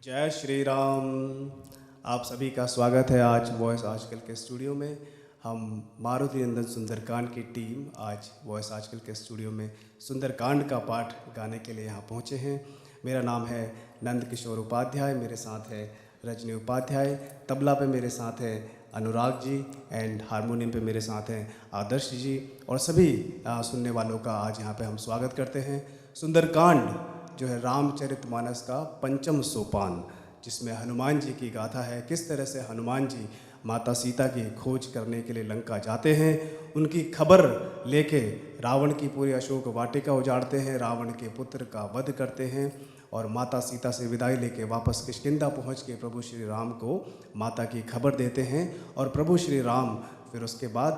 जय श्री राम। आप सभी का स्वागत है आज वॉइस आजकल के स्टूडियो में। हम मारुति नंदन सुंदरकांड की टीम आज वॉइस आजकल के स्टूडियो में सुंदरकांड का पाठ गाने के लिए यहाँ पहुँचे हैं। मेरा नाम है नंद किशोर उपाध्याय, मेरे साथ है रजनी उपाध्याय, तबला पे मेरे साथ है अनुराग जी एंड हारमोनियम पे मेरे साथ हैं आदर्श जी और सभी सुनने वालों का आज यहाँ पे हम स्वागत करते हैं। सुंदरकांड जो है रामचरितमानस का पंचम सोपान, जिसमें हनुमान जी की गाथा है। किस तरह से हनुमान जी माता सीता की खोज करने के लिए लंका जाते हैं, उनकी खबर लेके रावण की पूरी अशोक वाटिका उजाड़ते हैं, रावण के पुत्र का वध करते हैं और माता सीता से विदाई लेके वापस किष्किंधा पहुंच के प्रभु श्री राम को माता की खबर देते हैं और प्रभु श्री राम फिर उसके बाद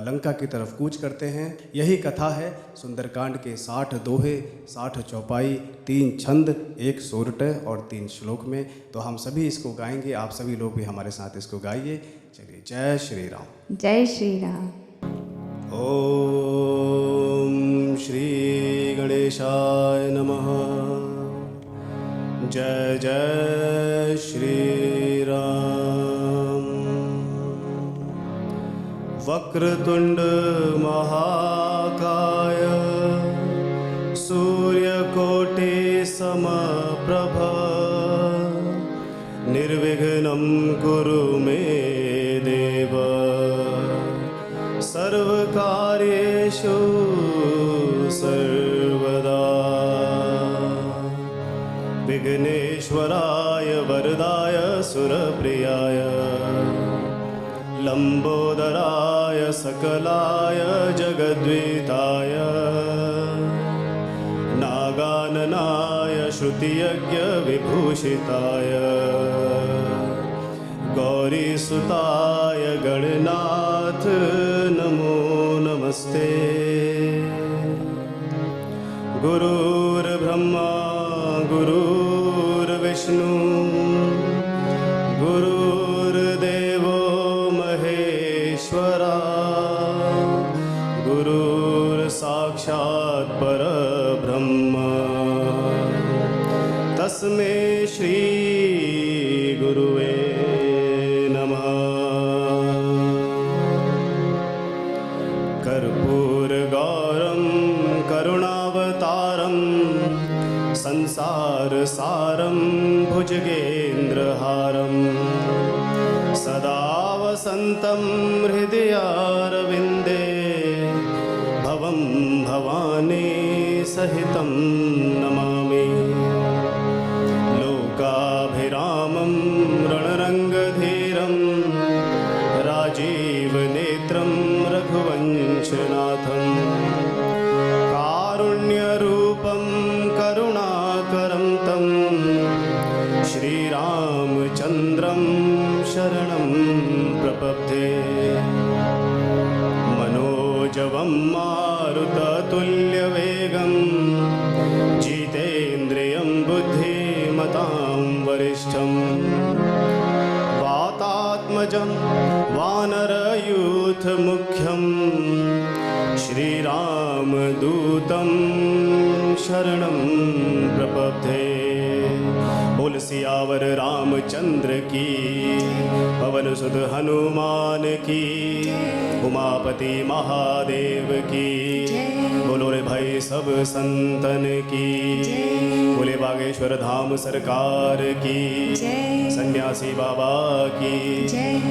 लंका की तरफ कूच करते हैं। यही कथा है सुंदरकांड के 60 दोहे, 60 चौपाई, 3 छंद, 1 सोरठ और 3 श्लोक में। तो हम सभी इसको गाएंगे, आप सभी लोग भी हमारे साथ इसको गाइए। चलिए, जय श्री राम। जय श्री राम। ओम श्री गणेशाय नमः। जय जय श्री राम। वक्रतुंड महाकाय सूर्यकोटि समप्रभ निर्विघ्नं कुरु मे देव सर्वकार्येषु सर्वदा। विघ्नेश्वराय वरदाय सुरप्रियाय लंबोदराय सकलाय जगद्विताय नागाननाय श्रुतियज्ञ विभूषिताय गौरीसुताय गणनाथ नमो नमस्ते। गुरुर्ब्रह्मा गुरुर्विष्णु गुरुर्देवो महेश्वरा गुरुर्साक्षात् परब्रह्म तस्मै श्री गुरुवे नमः। कर्पूरगौरं करुणावतारं संसारसारं भुजगेन्द्रहारं सदा वसन्तं हृदयारविन्दे भवं भवानी सहितं नमामि। लोकाभिरामं रणरङ्गधीरं राजीवनेत्रं रघुवंशनाथं कारुण्यरूपं करुणाकरं तं श्रीरामचन्द्रं शरणं प्रपद्ये। मनोजवं मारुततुल्यवेगं जितेन्द्रियं बुद्धिमतां वरिष्ठं वातात्मजं वानरयूथमुख्यं श्रीरामदूतं शरणं प्रपद्ये। बोल सियावर रामचंद्र की, पवन सुत हनुमान की, उमापति महादेव की, बोलो रे भाई सब संतन की, बोले बागेश्वर धाम सरकार की, सन्यासी बाबा की,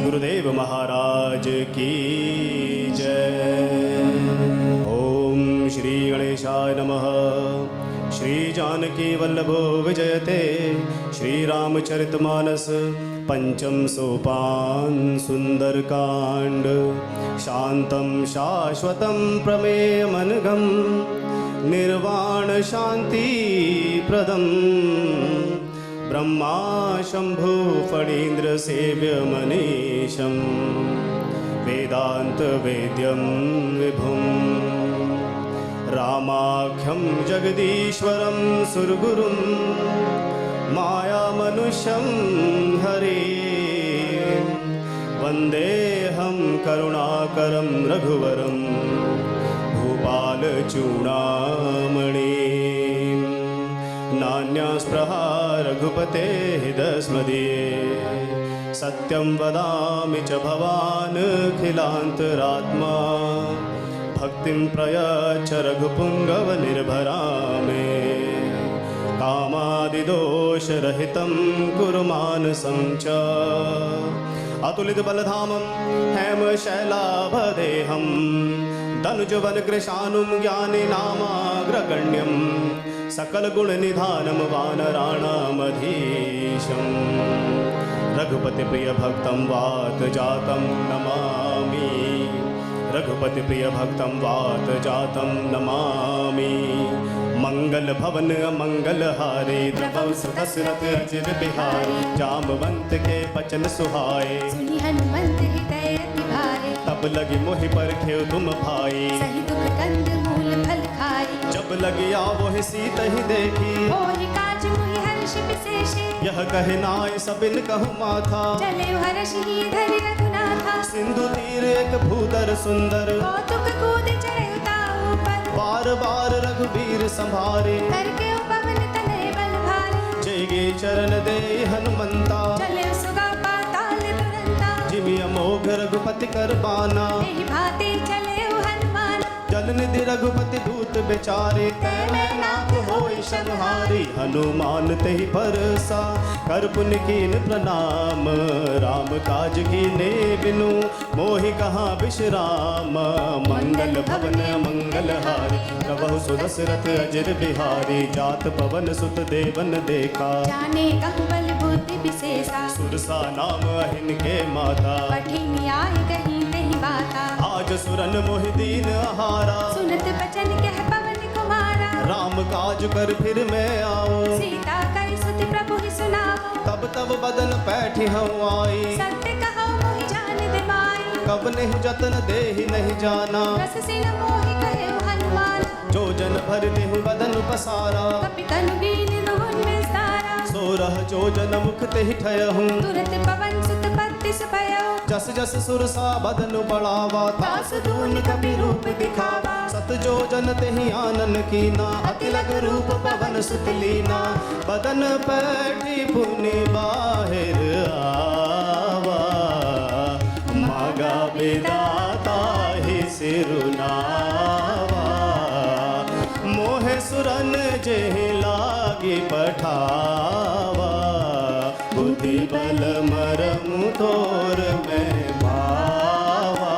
गुरुदेव महाराज की जय। ओम श्री गणेशाय नमः। श्री जानकी वल्लभो विजयते श्री रामचरितमानस पंचम सोपान सुंदरकांड। शांतं शाश्वतं प्रमेयमनघं निर्वाण शांति प्रदं ब्रह्मा शंभु फणीन्द्र सेव्य मनीषं वेदांत वेद्यं विभुं रामाख्यं जगदीश्वरं सुरगुरुं मायामनुष्यं हरे वन्देऽहं करुणाकरं रघुवरं भूपालचूडामणिं सामान्यास्पृहा रघुपतेः दस्मदीये सत्यं वदामि च भवान् अखिलान्तरात्मा भक्तिं प्रयच्छ रघुपुङ्गव निर्भरा मे कामादिदोषरहितं कुरु मानसं च अतुलितबलधामं हेमशैलाभदेहं धनुजवनकृशानुं ज्ञानिनामाग्रगण्यं सकलगुणनिधानं वानराणामधीशं रघुपतिप्रियभक्तं वातजातं नमामि रघुपतिप्रियभक्तं वातजातं नमामि मंगल भवन मंगलहारी द्रवौ सुदशरथ अजिर बिहारी जामवंत के बचन सुहाए सुनि हनुमंत हृदय अति भारे तब लगी मोहि परखेउ तुम भाई सही दुख कंद मूल फल खाई जब लगी आवोहि सीत ही देखी होहि काज मुहि हर्ष विशेषे यह कहे नाय सबिन कहु माथा चले हर्ष ही धरि रघुनाथा सिंधु तीर एक भूधर सुंदर कौतुक कूद चढ़े ताऊ पर बार बार रघुबीर संभारे करके पवन तनय बल भारी जय चरण दे हनुमंता चले सुगा पाताल तुरंता जिमि अमोघ रघुपति कर बाना एहि भांति चले हनुमान जल निधि रघुपति दूत बेचारे तैमे नाथ होई संहारी हनुमान तेहि परसा कर पुण्य कीन प्रणाम राम काज कीने बिनु मोहि कहाँ विश्राम मंगल भवन मंगलहारी प्रभु सुदशरथ अजिर बिहारी जात पवन सुत देवन देखा जाने कहु बल बुद्धि विशेषा सुरसा नाम अहिन के माता पठी न्याय कहीं नहीं बाता आज सुरन मोहि दीन आहारा सुनत बचन कह पवन कुमारा राम काज कर फिर मैं आओ सीता कई सुत प्रभु ही सुनाओ तब तब बदन पैठी हूँ आई सत्य कहो मोहि जान दे माई कब नहीं जतन दे ही नहीं जाना रस सिन मोहि कहे हनुमान जो जन भर देहु बदन पसारा कपि तनु कीन रोहन विस्तारा सोरह जो जन मुख ते ही ठयहूँ तुरत पवन सुत बत्तीस भयो जस जस सुरसा बदन बढ़ावा तास दून कपि रूप दिखावा सत जो जन ते ही आनन कीना अति लग रूप पवन सुत लीना बदन पैठी पुनि बाहिर आवा मागा बेदाता ही सिरुनावा मोहे सुरन जेहि लागी पठावा बुद्धि बल मरमु तोर में पावा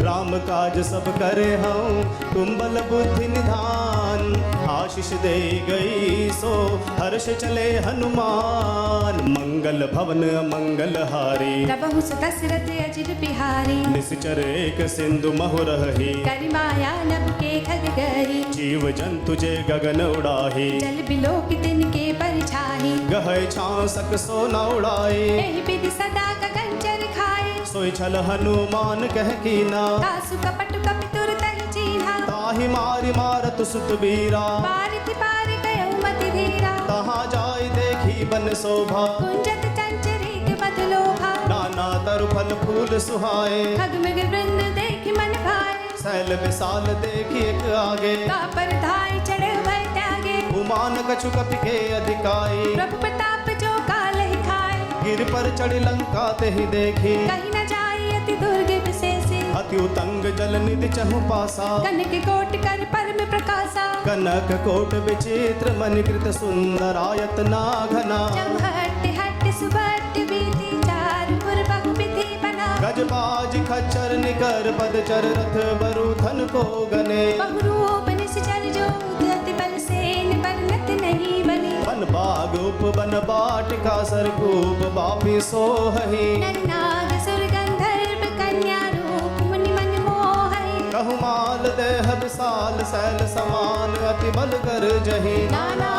राम काज सब करे हूँ तुम बल बुद्धि निधान आशीष दे गई सो हर्ष चले हनुमान मंगल भवन मंगलहारी प्रभु सुदशरथ अजिर बिहारी निश्चर एक सिंधु महु रही करि माया नभ के खग गरी जीव जंतु जे गगन उड़ाही जल बिलोक तिनके परछाई गहय छांसक सो न उड़ाए एहि विधि सदा गगन चर खाए सोई छल हनुमान कह कीना तासु कपट कपि तुरत ही चीन्हा ताहि मारि मारत सुत बीरा पारिथि पार गयो मति धीरा तहाँ जाय देखी बन शोभा कुंजत चंचरीक बदलोभा नाना तरु फल फूल सुहाए खग मृग वृंद देखि मन भाए शैल विशाल देखी एक आगे कापर धाय चढ़े भय त्यागे उमान कछु कपि के अधिकाई प्रभु प्रताप जो काल ही खाए गिर पर चढ़ी लंका ते ही देखी कहीं न जाई अति दुर्ग विशेषी अति उतंग जल निधि चहु पासा कनक कोट कर परम प्रकाशा कनक कोट विचित्र मणिकृत सुंदरायत ना घना चौहट हट सुबट बीती चारपुर बहु विधि बना गजबाज खच्चर निकर पद चर रथ बरु धन को गने बहुरूप निश्चर जो अति बल सेन बलत नहीं बने वन बाग उप वन बाटिका सरकूप बापी सोहहि नर नाग सुर गंधर्व कन्या रूप मुनि मन मोहहि कहु माल देह विशाल शैल समान अति बल कर जही नाना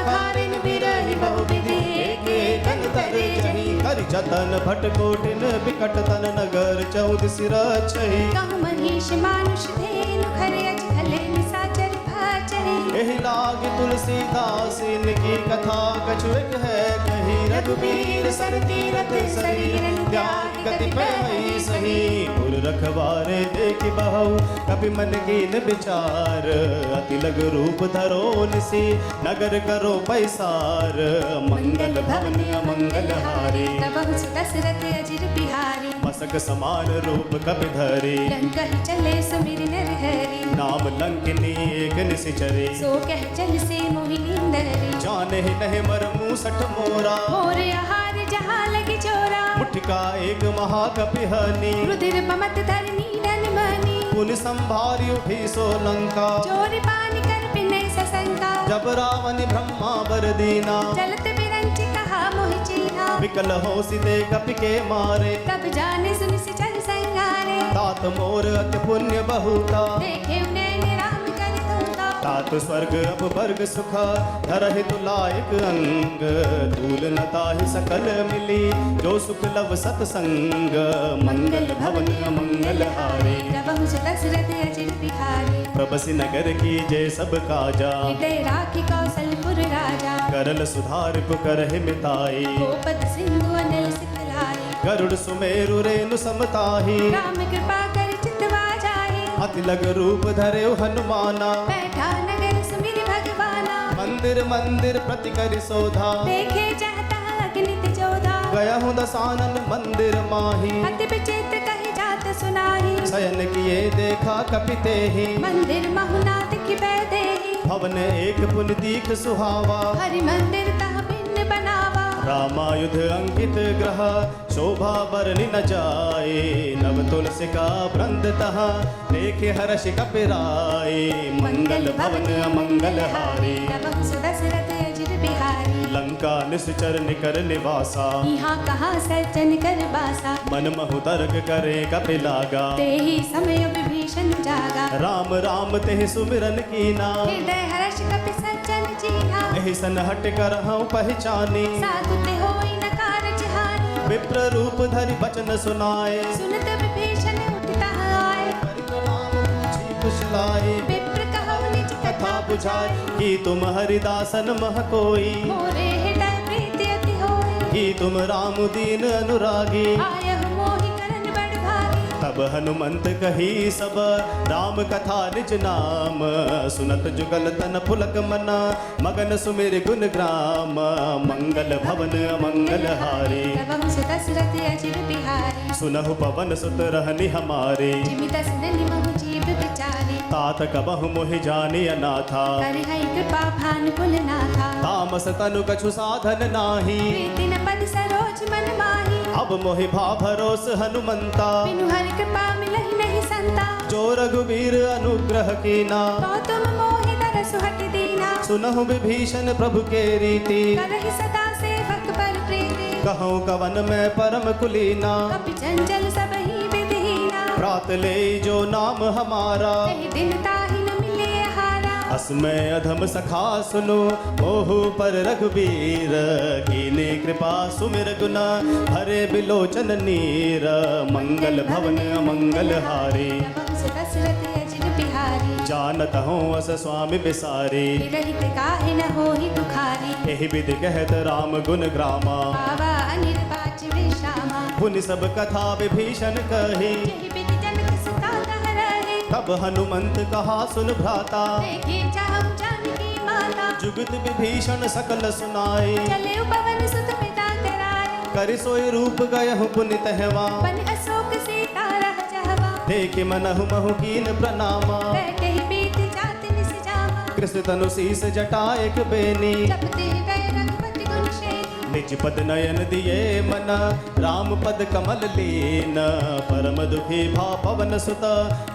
खारिन बिरहि बहु विधि एक एक करे जहि कर जतन भट कोटिन बिकट तन नगर चौद सिर छही कहु महीश मानुष धेनु खरे अज खले निशाचर भाचहि एहि लागी तुलसीदास इनकी कथा कछु एक है कही रघुबीर सर तीरथ शरीर त्याग कतिपय हई सही पुर रखवारे देख बहु कपि मन कीन विचार अति लग रूप धरो निसी नगर करो पैसार मंगल भवन अमंगल हारी तब दशरथ अजिर बिहारी मसक समान रूप कपि धरे लंका ही चले सुमिर नर हरि नाम लंकिनी एक निशिचरे सो कह चल से मोहिनी नरी जाने ही नहीं मर मूसठ मोरा मोर आहार जहाँ लगे चोरा मुठिका एक महाकपिहनी रुधिर पमत धरनी नन मनी पुन संभारी उठी सो लंका चोर पानी कर पिने ससंका जब रावण ब्रह्मा बर दीना चलत बिरंच कहा मोहि चीना विकल हो सिते कपि के मारे तब जाने सुन से चल संगारे तात मोर अति पुण्य बहुता देखे उन्हें राम कर दूता तात स्वर्ग अब वर्ग सुख धरहि तुलायक अंग धूल नताहि सकल मिली जो सुख लव सतसंग मंगल भवन मंगल हारे जब दशरथ अजिर बिहारी प्रबसी नगर की जय सब काजा हृदय राखी कौशलपुर राजा करल सुधार पुकरहि मिताई गोपद सिंधु अनिल सिखलाई गरुड़ सुमेरु रेणु समताहि राम कृपा कर चितवा जाहि अति लग रूप धर्यो हनुमाना बैठा नगर सुमिर भगवाना मंदिर मंदिर प्रति करि शोधा देखे चाहता अग्नित जोधा गया हूँ दसानन मंदिर माही अति विचित्र कही जात सुनाही शयन किए देखा कपिते ही मंदिर महुनाथ की बैदेही भवन एक पुन दीख सुहावा हरि मंदिर तह भिन्न बनावा रामायुध अंकित ग्रह शोभा बरनि न जाए नव तुलसी का वृंद तह देखे हर्ष कपिराए मंगल भवन अमंगल हारे तब दशरथ अजिर बिहारी लंका निश्चर निकर निवासा यहाँ कहाँ सज्जन कर बासा मन महु तर्क करे कपि लागा ते ही समय विभीषण जागा राम राम तेह सुमिरन कीना हृदय हर्ष कपि सज्जन जीना एहि सन हट कर हूँ पहचानी साधु ते होई न कारज हानि विप्र रूप धरि बचन सुनाए सुनत विभीषण उठता आए करिक नाम पूछी कुशलाए विप्र कहु निज कथा बुझाए कि तुम हरिदासन मह कोई मोरे हृदय प्रीति अति होई कि तुम राम दीन अनुरागी आयहु मोहि करन बड़ भागी तब हनुमंत कही सब राम कथा निज नाम सुनत जुगल तन पुलक मना मगन सुमिर गुण ग्राम मंगल भवन मंगल हारे तब दशरथ अजिर बिहारी सुनहु पवन सुत रहनि हमारे जिमि दस दिन महु जीव बिचारी तात कबहु मोहि जानि अनाथा करहै कृपा भान कुल नाथा तामस तनु कछु साधन नाही प्रीति न पद सरोज मन माही अब मोहि भा भरोस हनुमंता बिनु हरि कृपा मिलहि नहीं संता जो रघुवीर अनुग्रह कीना तो तुम मोहि तरसु हट दीना सुनहु विभीषण प्रभु के रीति करहि सदा सेवक पर प्रीति कहूँ कवन में परम कुलीना कपि चंचल सबहि विधिहीना प्रात ले जो नाम हमारा एहि दिन ताहि न मिले हारा असमय अधम सखा सुनो मोहु पर रघुवीर कीने कृपा सुमिर गुना हरे बिलोचन नीर मंगल भवन मंगल हारे तब दशरथ अजिर बिहारी जानत हूँ अस स्वामी बिसारे रहित काहे न होहि दुखारी एहि विधि कहत राम गुण ग्रामा पावा अनिर्वाच विश्रामा पुनि सब कथा विभीषण कही यही विधि जनक सुता तह रहे तब हनुमंत कहा सुन भ्राता देखे चाहु जानकी माता जुगत विभीषण सकल सुनाए चले पवन सुत पिता करारे करि सोई रूप गयहु पुनि तहवा बन अशोक सीता रह जहवा देख मनहु महु कीन प्रणामा बैठे ही बीत जात निस जामा कृष्ण तनु शीस जटा एक बेनी जपते गए रघुपति गुण श्रेणी निज पद नयन दिए मन राम पद कमल लीन परम दुखी भा पवन सुत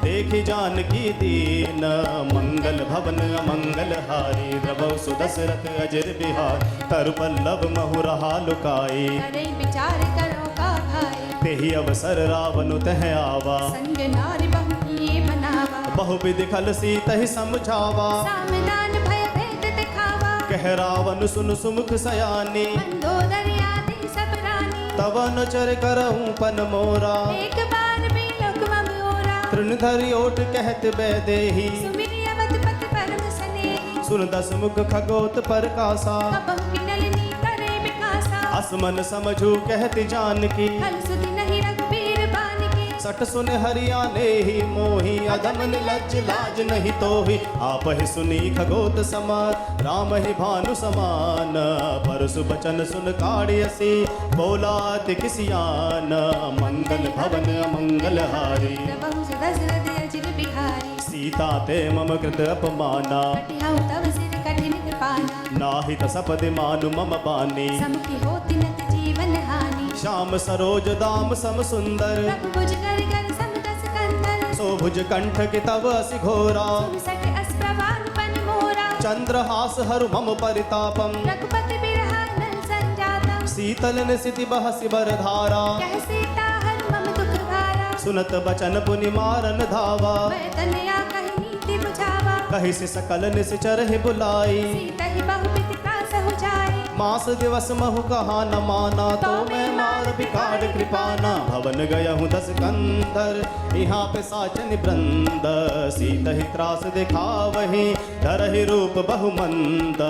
देखि जानकी दीन मंगल भवन अमंगल हारी द्रवौ सुदशरथ अजिर बिहार तरु पल्लव महु रहा लुकाई करे विचार करो का भाई तेहि अवसर रावण तह आवा संग नारी बहु किए बनावा बहु विधि खल सी तहि समझावा सामदान भय भेद दिखावा कह रावण सुन सुमुख सयानी मंदोदरी आदि सब रानी तव न चर करऊं पन मोरा एक बार भी लोक मम ओरा तृण धरि ओट कहत बैदेही सुमिरि अवध पति परम स्नेही सुन दस मुख खगोत परकासा, कबहु किनलनी करे बिकासा। असमन समझू कहती जानकी, खल सुधि नहीं रघुबीर बानिकी। सठ सुन हरियाणे ही मोही, अधम लज्ज लाज नहीं तोही। आप ही सुनी खगोत समार, राम ही भानु समान। परसु बचन सुन काढ़ियसी, बोला अति किसियान। मंगल भवन अमंगल हारी, प्रभु सुदशरथ अजिर बिहारी। सीता ते मम कृत अपमाना, कटिहाउ तव सिर कठिन कृपाना। नाहित सपदि मानु मम बानी। समुखी होति नत जीवन हानि। श्याम सरोज दाम सम सुंदर, प्रभु भुज कर कर समदस कंदर। सोभुज कंठ की तव असि घोरा। सुरसट अस प्रवान पन मोरा। चंद्रहास हरु मम परितापम, रघुपति बिरहा नल संजातम। शीतल निसिति बहसि बरधारा। कह सीता हर मम दुख भारा। सुनत बचन पुनि मारन धावा, मैं तनया कहि नीति बुझावा। कहि से सकल निश्चर ही बुलाई। सीता ही बहुविधि त्रास हो जाई। मास दिवस महु कहा न माना, तो मैं मार बिगाड़ कृपाना। भवन गयहूँ दस कंदर, यहाँ पे साचन वृंद। सीत ही त्रास दिखावही, धरहि रूप बहुमंद।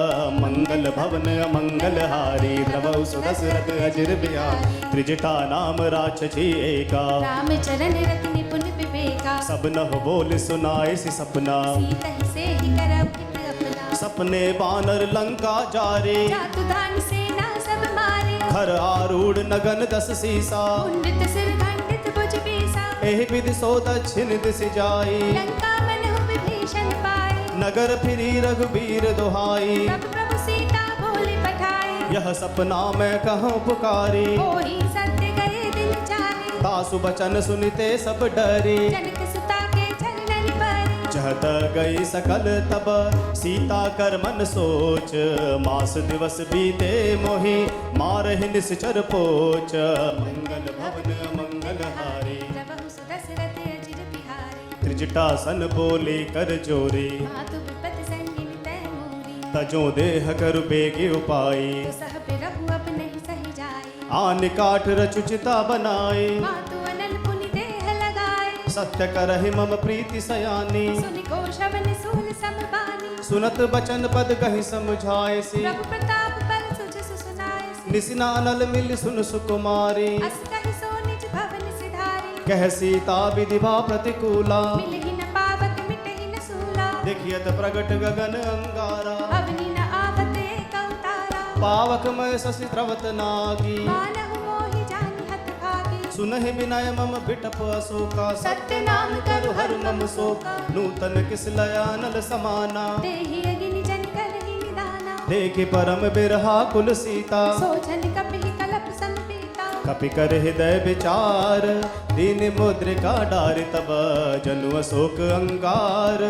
मंगल भवन अमंगल हारी, द्रवहु सुदशरथ अजिर बिहारी। त्रिजटा नाम राक्षसी एका, राम चरण रति निपुण विवेका। सब नह बोल सुनाए सि सपना। सीता ही से ही करब हित अपना। सपने बानर लंका जारे, जातु दान सेना सब मारे। घर आरूढ़ नगन दस सीसा। कुंडित सिर खंडित भुज बीसा। एहि विधि सो दक्षिण दिस जाई, लंका मन हो विभीषण पाई। नगर फिरी रघुबीर दुहाई। तब प्रभु सीता बोले पठाई। यह सपना मैं कहूँ पुकारी, होई सत्य गए दिन जाने। तासु बचन सुनिते सब डरी। जनक सुता के चरणन पर। चहत गई सकल तब, सीता कर मन सोच। मास दिवस बीते मोहि, मारहि निश्चर पोच। मंगल भवन मंगल हारी, प्रभु सुदशरथ अजिर बिहारी। त्रिजटासन बोले कर जोरी। मातु विपत संगिन तै मोरी। तजो देह कर बेगे उपाई। तो सह बिरहु अब नहीं सही जाई। आन काठ रचुचिता बनाए, मातु अनल पुनि देह लगाए। सत्य करहि मम प्रीति सयानी। सुनि को श्रवण सूल समबानी। सुनत बचन पद कहि समझाए सी, प्रभु प्रताप पर सुज सुनाए सी। निसिनानल मिल सुन सुकुमारी। अस कहि सो निज भवन सिधारी। कह सीता विधिभा प्रतिकूला, मिलहि न पावक मिटहि न सूला। देखियत प्रगट गगन अंगारा। अवनि न आवत एक अवतारा। पावक मय शशि द्रवत नागी, मानहु मोहि जानि हत भागी। सुनहि विनय मम बिटप अशोका। सत्य नाम करु हरु मम शोका। नूतन किस लयानल समाना, देहि अगिनि जन करहि निदाना। देखि परम बिरहा कुल सीता। सोचन कपिहि कलप संपीता। कपि कर हृदय विचार, दीन मुद्रिका डारि तब। जनु अशोक अंगार,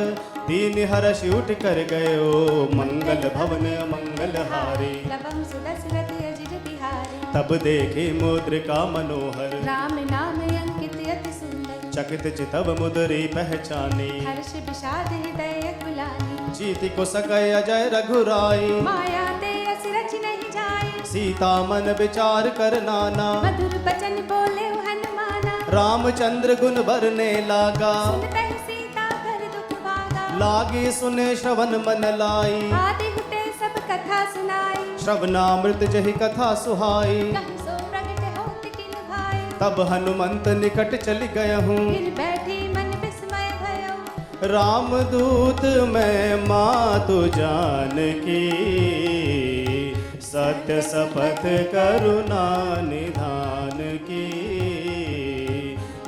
दीन हर्षि उठ कर गयो। मंगल भवन मंगल हारी, प्रभु सुदशरथ अजिर बिहारी। तब देखे मुद्रिका मनोहर। राम नाम अंकित अति सुंदर। चकित चितव मुद्री पहचानी। हर्ष विषाद हृदय कुलानी। जीति को सकय अजय रघुराई। माया ते अस रच नहीं जाई। सीता मन विचार कर नाना। मधुर बचन बोले हनुमाना। रामचंद्र गुण बरने लागा। सुनतहि सीता कर दुख भागा। लागे सुने श्रवण मन लाई। आदि हुते सब कथा सुनाई। श्रवणामृत जहि कथा सुहाई। कहि सो प्रगट होत किन भाई। तब हनुमंत निकट चली गयहूँ। फिर बैठी मन विस्मय भयो। रामदूत मैं मातु जानकी, सत्य शपथ करुणा निधान की।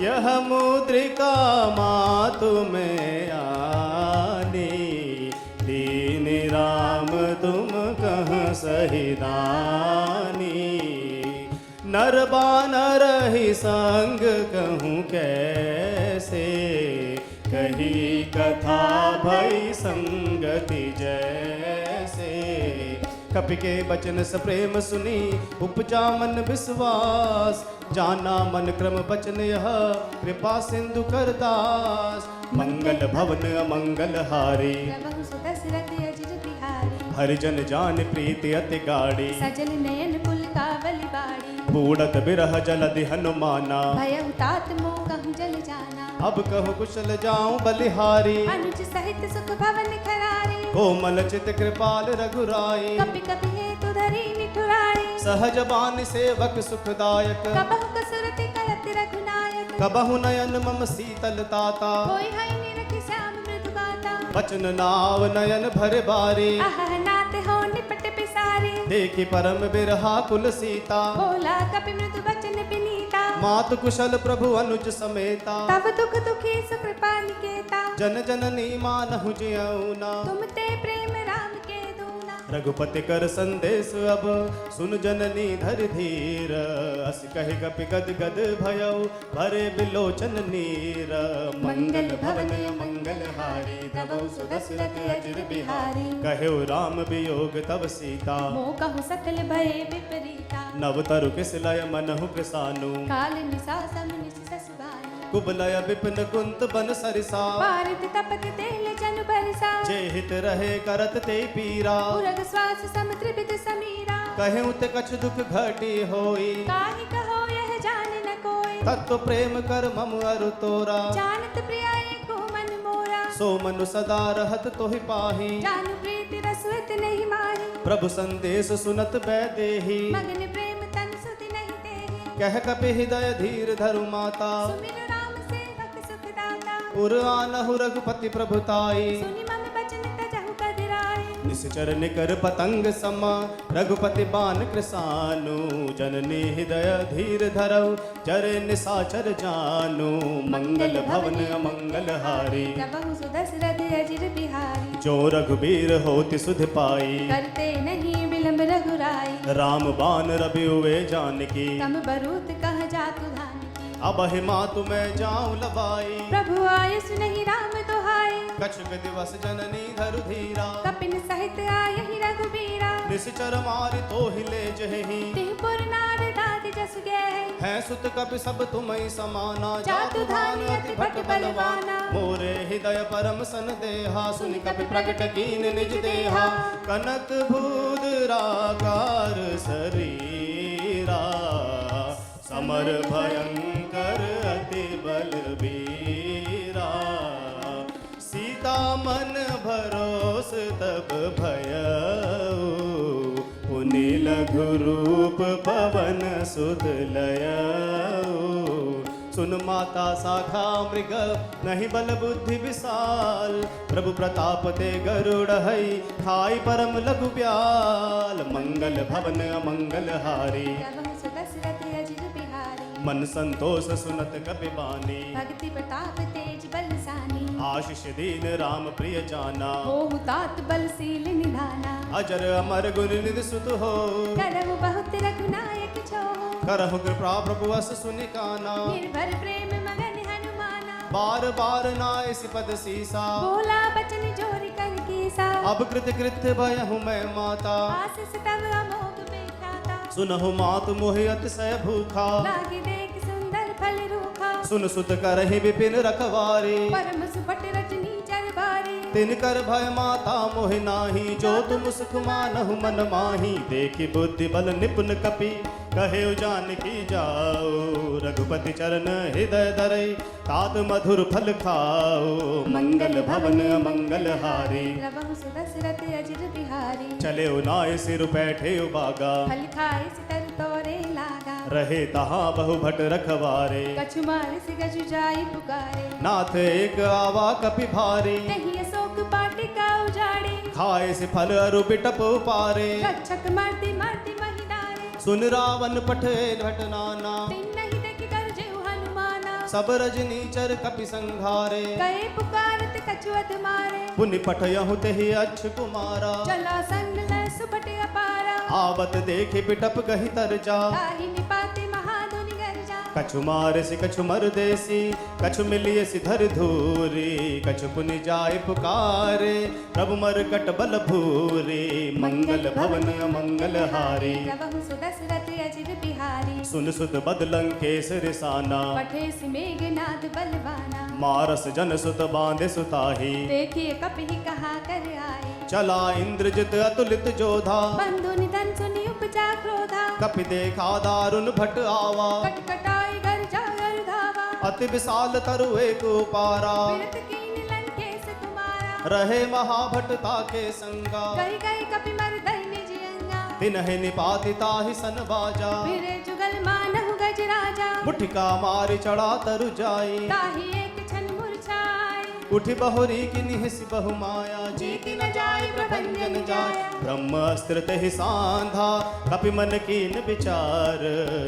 यह मुद्रिका मातु में आनी, दीन राम तुम कह सही दानी। नर बानर ही संग कहूँ कैसे, कही कथा भई संगति जैसे। कपि के बचन स प्रेम सुनी, उपजा मन विश्वास। जाना मन क्रम बचन यह, कृपा सिंधु कर दास। मंगल भवन अमंगल हारी, प्रभु सुदशरथ अजिर बिहारी। हरिजन जान प्रीति अति गाढ़ी। सजल नयन पुलकावली बाड़ी। बूढ़त बिरह जलधि हनुमाना। भयउ तात मोगहु जल जाना। अब कहु कुशल जाऊं बलिहारी। अनुज सहित सुख भवन खरारी। कोमल चित कृपाल रघुराई कपि कपि हेतु धरि निठुराई सहज बानी सेवक सुखदायक कबहु कसुरति करति रघुनायक कबहु नयन मम शीतल ताता कोई है निरखि श्याम मृदु गाता बचन नाव नयन भर बारी आह नाते हो निपट पिसारी देखी परम बिरहा कुल सीता बोला कपि मृदु बचन विनीता मातु कुशल प्रभु अनुज समेता तब दुख दुखी सुकृपा निकेता जन जननी मानहु जियौना तुम ते प्रेम राम के दूना रघुपति कर संदेश अब सुन जननी धर धीर अस कहि कपि गद गद भयौ भरे बिलोचन नीर मंगल भवन मंगल हारी तब सुदशरथ अजिर बिहारी कहौ राम वियोग तब सीता मोह कहु सकल भय विपरीता नव तरु किस लय मनहु प्रसानु काल निसा समुनिस ससुबानु कुबलय विपिन कुंत बन सरिसा भारत तपत तेल जन बरसा जे हित रहे करत ते पीरा उरग श्वास समुद्र समीरा कहूँ ते कछ दुख घटी होई काहि कहो यह जान न कोई तत्व प्रेम कर मम अरु तोरा जानत प्रिय को मन मोरा सो मनु सदा रहत तोहि पाही जानु प्रीति रसवत नहीं माही प्रभु संदेश सुनत बैदेही मगन प्रेम तन सुधि नहीं देही कह कपि हृदय धीर धरु माता सुमिर राम सेवक सुखदाता उर आनहु रघुपति प्रभुताई सुनि मम बचन तजहु कदिराई निश्चर निकर पतंग सम रघुपति बान कृसानु जननी हृदय धीर धरऊ जरे निसाचर जानु मंगल भवन अमंगल हारी तबहु सुदशरथ अजिर बिहारी जो रघुबीर होति सुध पाई करते नहीं विलंब रघुराई राम बान रवि हुए जानकी तम बरूत कह जातु धान की अब हे मातु मैं जाऊं लबाई प्रभु आय सुनहि राम दुहाई कछुक दिवस जननी धरु धीरा कपिन सहित आयहि रघुबीरा निश्चर मारि तो हिले जहि तिहुपुर नार दाति जस गए है सुत कपि सब तुम्हि समाना जातु धान अति भट बलवाना मोरे हृदय परम सन देहा सुनि कपि प्रगट कीन निज देहा कनक भूदराकार शरीरा समर भयंकर अति बलबीरा सीता मन भरोस तब भयऊ पुनि लघु रूप पवन सुत लयऊ सुन माता शाखा मृग नहीं बल बुद्धि विशाल प्रभु प्रताप ते गरुड़ हई खाई परम लघु ब्याल मंगल भवन अमंगल हारी तबहु सुदशरथ अजिर बिहारी मन संतोष सुनत कपि बानी भक्ति प्रताप तेज बलसानी आशीष दीन राम प्रिय जाना होहु तात बलशील निधाना अजर अमर गुण निधि सुत हो करहु बहुत रघुनायक छोहो करहु कृपा प्रभु अस सुनि काना निर्भर प्रेम मगन हनुमाना बार बार नाय सिपद सीसा बोला बचन जोरी कर कीसा अब कृत कृत्य भयहु मैं माता आशीष तब अमोघ बेखाता सुनहु मातु मोहि अतिशय भूखा लागी देख सुंदर फल रूखा सुन सुत करहि विपिन रखवारी परम सुपट रजनी चरबारी तिनकर भय माता मोहि नाही जो तुम सुख मानहु मन माही देखि बुद्धि बल निपुण कपि कहे जानकी जाओ रघुपति चरण हृदय धरई तात मधुर फल खाओ मंगल भवन मंगल हारी प्रभु सुदशरथ अजिर बिहारी चले नाय सिर बैठे बागा फल खाए सितर तोरे लागा रहे तहाँ बहु भट रखवारे कछु मार से गजु जाई पुकारे नाथ एक आवा कपि भारी नहीं अशोक पाटिका उजाड़े खाए से फल अरु बिटप पारे रक्षक मर्दी मर्दी महिदारे सुन रावण पठे भट नाना तिन नहीं देख कर जेहु हनुमाना सब रजनी चर कपि संघारे गए पुकारत कछुअत मारे पुनि पठयहु तेहि अच्छ कुमारा चला संग ल सुपट अपारा आवत देखे पिटप गहि तर जा ताहि निपाते महाधुनि गर्जा कछु मार से कछु मर देसी कछु मिलिए सिधर धूरी कछु पुनि जाय पुकारे प्रभु मर कट बल भूरी मंगल भवन मंगल हारी प्रभु सुदशरथ अजिर बिहारी सुन सुत बदलंकेश रिसाना पठे मेघनाद बलवाना मारस जन सुत बांधे सुताही देखिए कपि कहा कर आए चला इंद्रजित अतुलित जोधा बंधु निधन सुनि उपजा क्रोधा कपि देखा दारुण भट आवा कटकटाई गर्जा गर धावा अति विशाल तरु एक पारा विरत कीन लंकेश कुमारा रहे महाभटता के संगा गई गई कपि मर दैन्य जियंगा तिन्हि निपाति ताहि सन बाजा फिरे जुगल मानहु गज राजा मुठिका मारि चढ़ा तरु जाई ताहि एक क्षण मूर्छाए उठि बहुरी की निहसि बहु माया जीति न जाय प्रभंजन जाय ब्रह्म अस्त्र तेहि सांधा कपि मन कीन विचार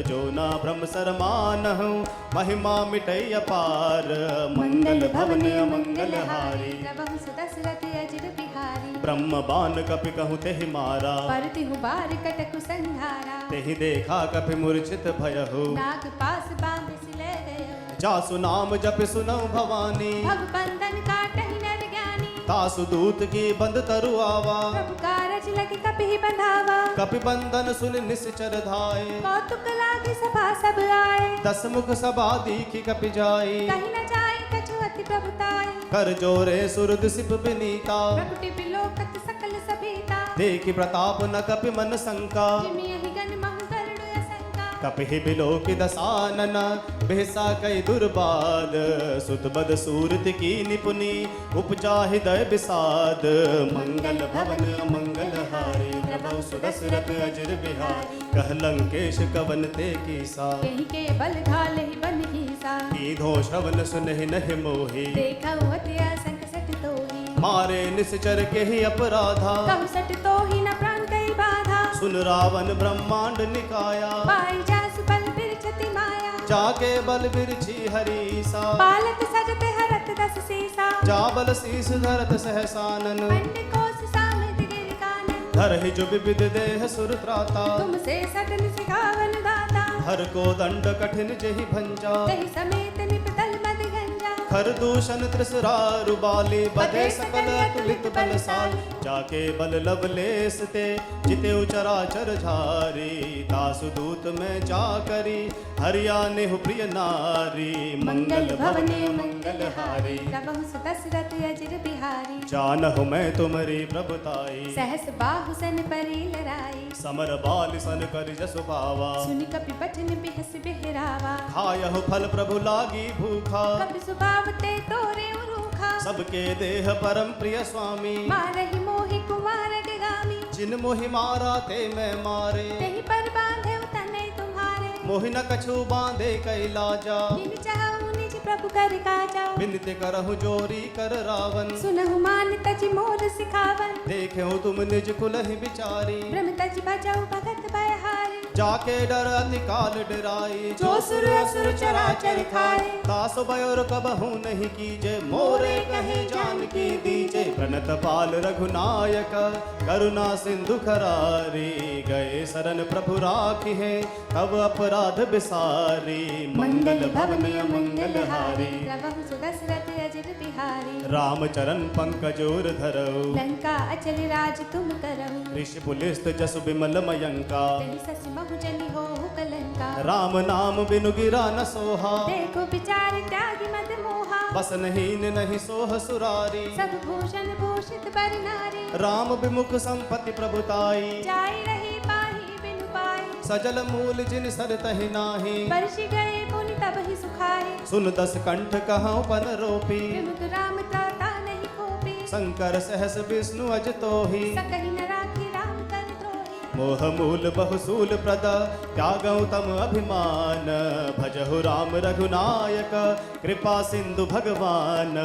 जो ना ब्रह्म सरमानहु महिमा मिटै अपार मंगल भवन मंगल हारी प्रभु सुदशरथ अजिर बिहारी ब्रह्म बान कपि कहूँ तेहि मारा परतिहु बार कटकु संहारा तेहि देखा कपि मूर्छित भयहु नाग पास बांध सिले गयो जासु नाम जप सुनौ भवानी भव बंधन काटहि नर ज्ञानी तासु दूत की बंद तरु आवा प्रभु कारज लगे कपि बंधावा कपि बंधन सुन निश्चर धाय कौतुक लागे सभा सब आए दस मुख सभा दीखि कपि जाई कहीं न जाए कछु अति प्रभुताई कर जोरे सुरद सिप विनीता प्रकुटि बिलोकत सकल सभीता देखि प्रताप न कपि मन शंका जिमि यहि गण महु गरुड़ असंका कपि बिलोकि दसानन बेसा कई दुर्बाद सुत बद सूरत की निपुनी उपजा हृदय विषाद मंगल भवन मंगल हारी प्रभु सुदशरथ अजिर बिहारी कह लंकेश कवन ते कीसा यही के बल घाल ही बन ही सा कीधो श्रवण सुनहि नहि मोहि देखा अति असंक सट तो ही मारे निश्चर के ही अपराधा कहु सट तो ही न प्राण कई बाधा सुन रावण ब्रह्मांड निकाया पाई जासु बल बिरछति माया जाके बल बिरछी हरीसा पालत सजते हरत दस सीसा जा बल शीस धरत सहसानन पंड कोस सामित गिर कानन धरहि जो विविध देह सुर त्राता तुम से सदन सिखावन दाता हर को दंड कठिन जहि भंजा तहि समेत निपतल मद गंजा खर दूषण त्रिसरारु बाली बधे सकल अतुलित बलशाली जाके बल लवलेस ते जिते चराचर झारी दासु दूत में जा करी हरियाणे हु प्रिय नारी मंगल भवन मंगल हारी प्रभु सुदशरथ अजिर बिहारी जानहु मैं तुम्हारी प्रभुताई सहस बाहु सन परी लराई समर बाल सन कर जसु पावा सुनि कपि बचन बिहस बिहरावा खायहु फल प्रभु लागी भूखा कपि सुभावते तोरे उरूखा सबके देह परम प्रिय स्वामी मारहि मोहि कुमार डिगामी जिन मोहि मारा ते मैं मारे तेहि पर बांधे तने तुम्हारे मोहि न कछु बांधे कैलाजा जिन चाहु निज प्रभु कर काजा बिनते करहु जोरी कर रावण सुनहु मान तजि मोर सिखावन देखेहु तुम निज कुलहि बिचारी ब्रह्म तजि भजऊ भगत भयहारी जाके डर अति काल डराई जो सुर असुर चराचर खाए दासो बयोर कबहू नहीं कीजे मोरे कहे जान की दीजे प्रणत पाल रघुनायक करुणा सिंधु खरारी गए शरण प्रभु राखी है तब अपराध बिसारी मंगल भवन मंगल हारी प्रभु सुदशरथ अजिर बिहारी रामचरण पंकजोर धरऊ लंका अचल राज तुम करहु ऋषि पुलिस्त जसु विमल मयंका तेहि ससि महु जनि होहु कलंका राम नाम बिनु गिरा न सोहा देखो विचार त्यागी मद मोहा बसनहीन नहीं सोह सुरारी सब भूषण भूषित बर नारी राम विमुख संपत्ति प्रभुताई जाई रही पाही बिनु पाई सजल मूल जिन सर तहि नाही वर्षि गए पुनि तब ही सुखाए सुन दस कंठ कहूँ पन रोपी विमुख राम त्राता नहीं खोपी शंकर सहस विष्णु अज तोहि सकहि न राखी राम कर द्रोही मोह मूल बहुसूल प्रद त्यागौ तम अभिमान भजहु राम रघुनायक कृपा सिंधु भगवान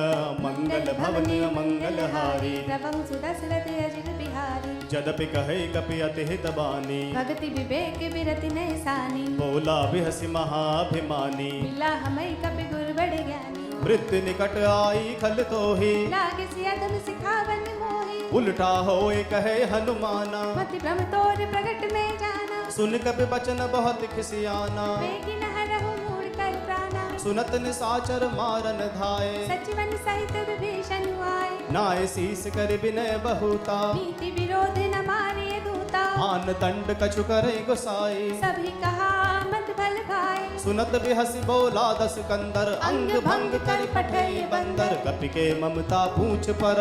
मंगल भवन मंगल हारी प्रभु सुदशरथ अजिर बिहारी जदपि कहे कपि अति हित बानी भगति विवेक बिरति नैसानी बोला बिहसि महाभिमानी मिला हमें कपि गुर बड़ ज्ञानी मृत्यु निकट आई खल तोहि लागे से अधम सिखावन मोही उल्टा होए कहे हनुमाना मति भ्रम तोर प्रगट में जाना सुन कपि बचन बहुत खिसियाना बेगी न हरहु मूढ़ कर प्राणा सुनत निसाचर मारन धाये सचिवन सहित विभीषण आए नाय शीस कर विनय बहुता नीति विरोध न मारे दूता आन दंड कछु करे गुसाई सभी कहा मत बल भाई सुनत बिहसि बोला दस कंदर अंग भंग कर पठई बंदर कपि के ममता पूछ पर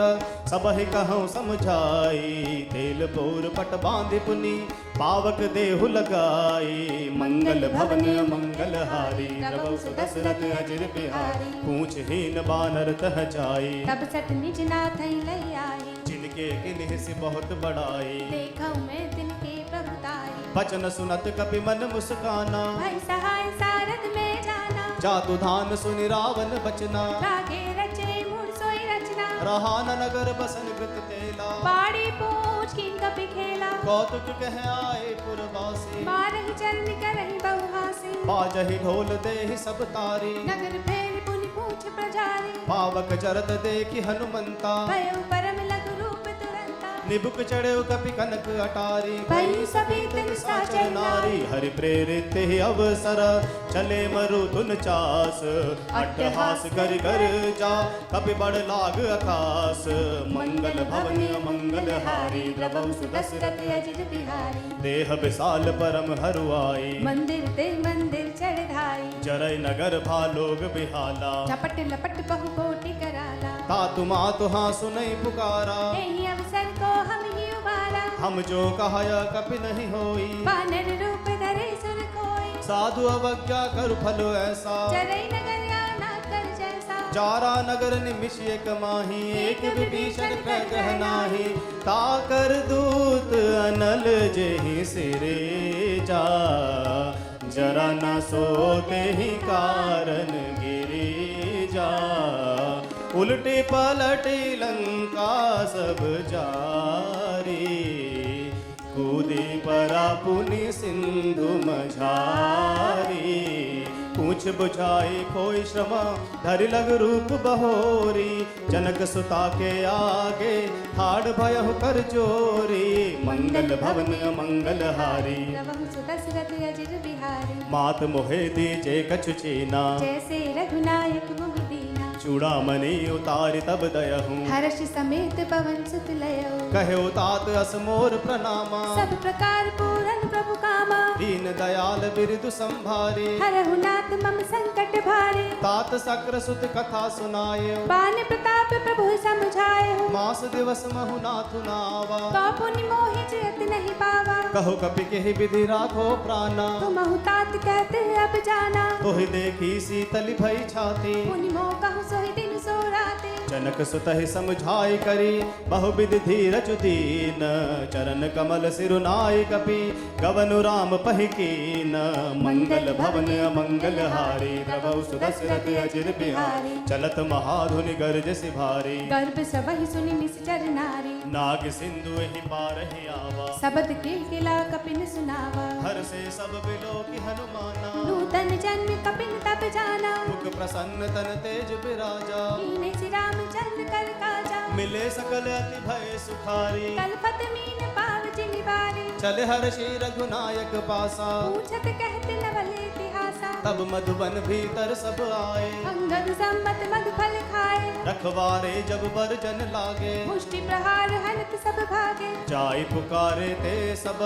सबहि कहूँ समझाई तेल बोर पट बांधे पुनि पावक देहु लगाई मंगल भवन मंगल हारी प्रभु सुदशरथ अजिर बिहारी पूछहीन बानर तह जाई तब सत निज नाथ लई आई जिनके किन्ह से बहुत बड़ाई देखौ मैं तिनके प्रभुताई बचन सुनत कपि मन मुस्काना भई सहाय सारद में जाना जातु धान सुनि रावण बचना रागे रचे मूढ़ सोई रचना रहा न नगर बसन कृत तेला बाड़ी पूछ किन कपि खेला कौतुक कह आए पुरवासी बारहि चरण करहि बहुहासी बाजहि ढोल देहि सब तारी नगर फेर पुनि पूछ प्रजारी पावक जरत देखि हनुमंता भयो परम लघु रूप तुरंता निबुक चढ़े कपि कनक अटारी भई सभी तिन साचर नारी हरि प्रेरित ही अवसर चले मरु तुन चास अट्टहास कर कर जा कपि बड़ लाग आकाश मंगल भवन मंगल हारी प्रभु सुदशरथ अजित बिहारी देह विशाल परम हरुआई मंदिर ते मंदिर चढ़ाई जरय नगर भालोग बिहाला झपट लपट बहु कोटि कराला तातु मातु हाँ सुनई पुकारा एहि अवसर को हम ही उबारा हम जो कहाया कपि नहीं होई वानर रूप धरे सुर कोई साधु अवज्ञा कर फल ऐसा चरई नगर या ना कर जैसा जारा नगर निमिष एक माही एक विभीषण ग्रह नाही ताकर दूत अनल जेहि सिरे जा जरा न सोते ही कारण गिरे जा उल्टी पलटी लंका सब जारी कूदी परा पुनि सिंधु मझारी पूछ बुझाई खोई श्रम धरि लग रूप बहोरी जनक सुता के आगे ठाड़ भयहु कर जोरी मंगल भवन मंगल हारी प्रभु सुदशरथ अजिर बिहारी मात मोहे दीजे कछु चीना जैसे रघुनायक मुह दीना चूड़ामणि उतारि तब दयहूँ हर्ष समेत पवन सुत लयो कहे तात असमोर प्रणामा सब प्रकार पूरन प्रभु कामा दीन दयाल बिरदु संभारे हरहु नाथ मम संकट भारे तात सक्र सुत कथा सुनाय बान प्रताप प्रभु समुझाए हो मास दिवस महु नाथु नावा तो पुनि मोहि जयत नहीं पावा कहो कपि केहि विधि राखो प्राणा तुम तात कहते अब जाना तोहि देखी शीतल भई छाती पुनि मोह कहु सोहि दिन सो राते जनक सुतहि समझाई करी बहुविधि धीरज दीन चरण कमल सिरुनाई कपि गवनु राम पहिकीन मंगल भवन मंगल हारी प्रभु सुदशरथ अजिर बिहारी चलत महाधुनि गर्ज सिभारी गर्भ सबहि सुनि निश्चर नारी नाग सिंधु एहि पारहि आवा शबद किलकिला कपिन सुनावा हर से सब बिलो की हनुमाना नूतन जन्म कपिन तब जाना मुख प्रसन्न तन तेज विराजा कीने श्री रामचंद्र कर काजा मिले सकल अति भय सुखारी कलपत मीन पाव जिनि बारी चले हर श्री रघुनायक पासा पूछत कहते नवल इतिहासा तब मधुबन भीतर सब आए अंगद सम्मत मधु फल खाए रखवारे जब बरजन लागे मुष्टि प्रहार हनत सब भागे जाई पुकारे ते सब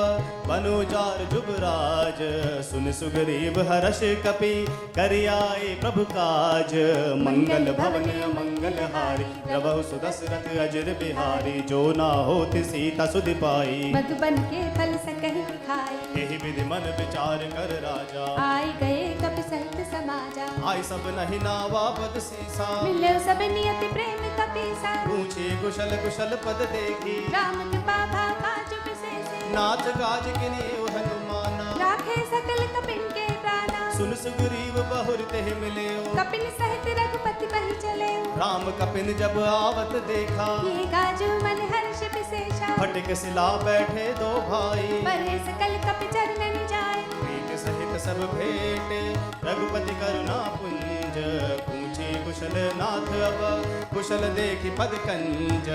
बनुजार जुबराज सुन सुग्रीव हर्ष कपि करियाए प्रभु काज मंगल भवन मंगल हारी प्रभु सुदशरथ अजिर बिहारी जो ना होति सीता सुधि पाई मधुबन के फल सकहि खाए यही विधि मन विचार कर राजा आए गए कपि सहित समाजा आई सब नहीं नावा पद सीसा मिले सब नियति प्रेम कपीसा पूछे कुशल कुशल पद देखी राम कृपा काज विशेषे नाथ काज किने हनुमाना राखे सकल कपिन के प्राणा सुन सुग्रीव बहुर तेह मिले कपिन सहित रघुपति बहि चले राम कपिन जब आवत देखा ये काजु मन हर्ष विशेषा फटिक सिला बैठे दो भाई परे सकल कपि चरणन जाए प्रीत सहित सब भेंटे रघुपति करुणा पुंज पूछे कुशल नाथ अब कुशल देखि पद कंज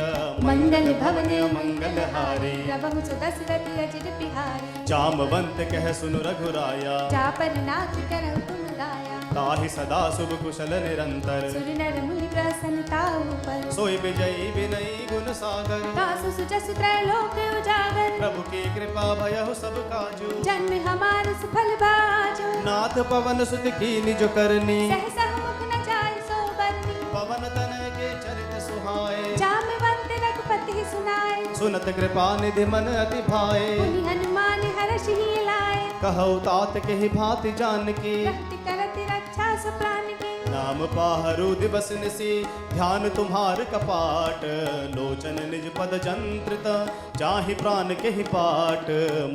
मंगल भवन मंगल हारी प्रभु सुदशरथ अजिर बिहारी जामवंत कह सुनु रघुराया जा पर नाथ करहु तुम गाया ताहि सदा शुभ कुशल निरंतर सुर नर मुनि प्रसन्नता ऊपर सोई विजयी विनयी गुण सागर दासु सुजसु त्रैलोक उजागर प्रभु की कृपा भयहु सब काजू जन्म हमार सुफल बाजो नाथ पवन सुत की निज करनी सहसा मुख न जाय सो बरनी पवन तनय के चरित सुहाए जामवंत रघुपति सुनाए सुनत कृपा निधि मन अति भाए पुनि हनुमान हर्ष ही लाए कहौ तात के ही भांति जानकी रहति करति रक्षा सब प्राण की नाम पाहरु दिवस निसी ध्यान तुम्हार कपाट लोचन निज पद जंत्रित जाहि प्राण के ही पाट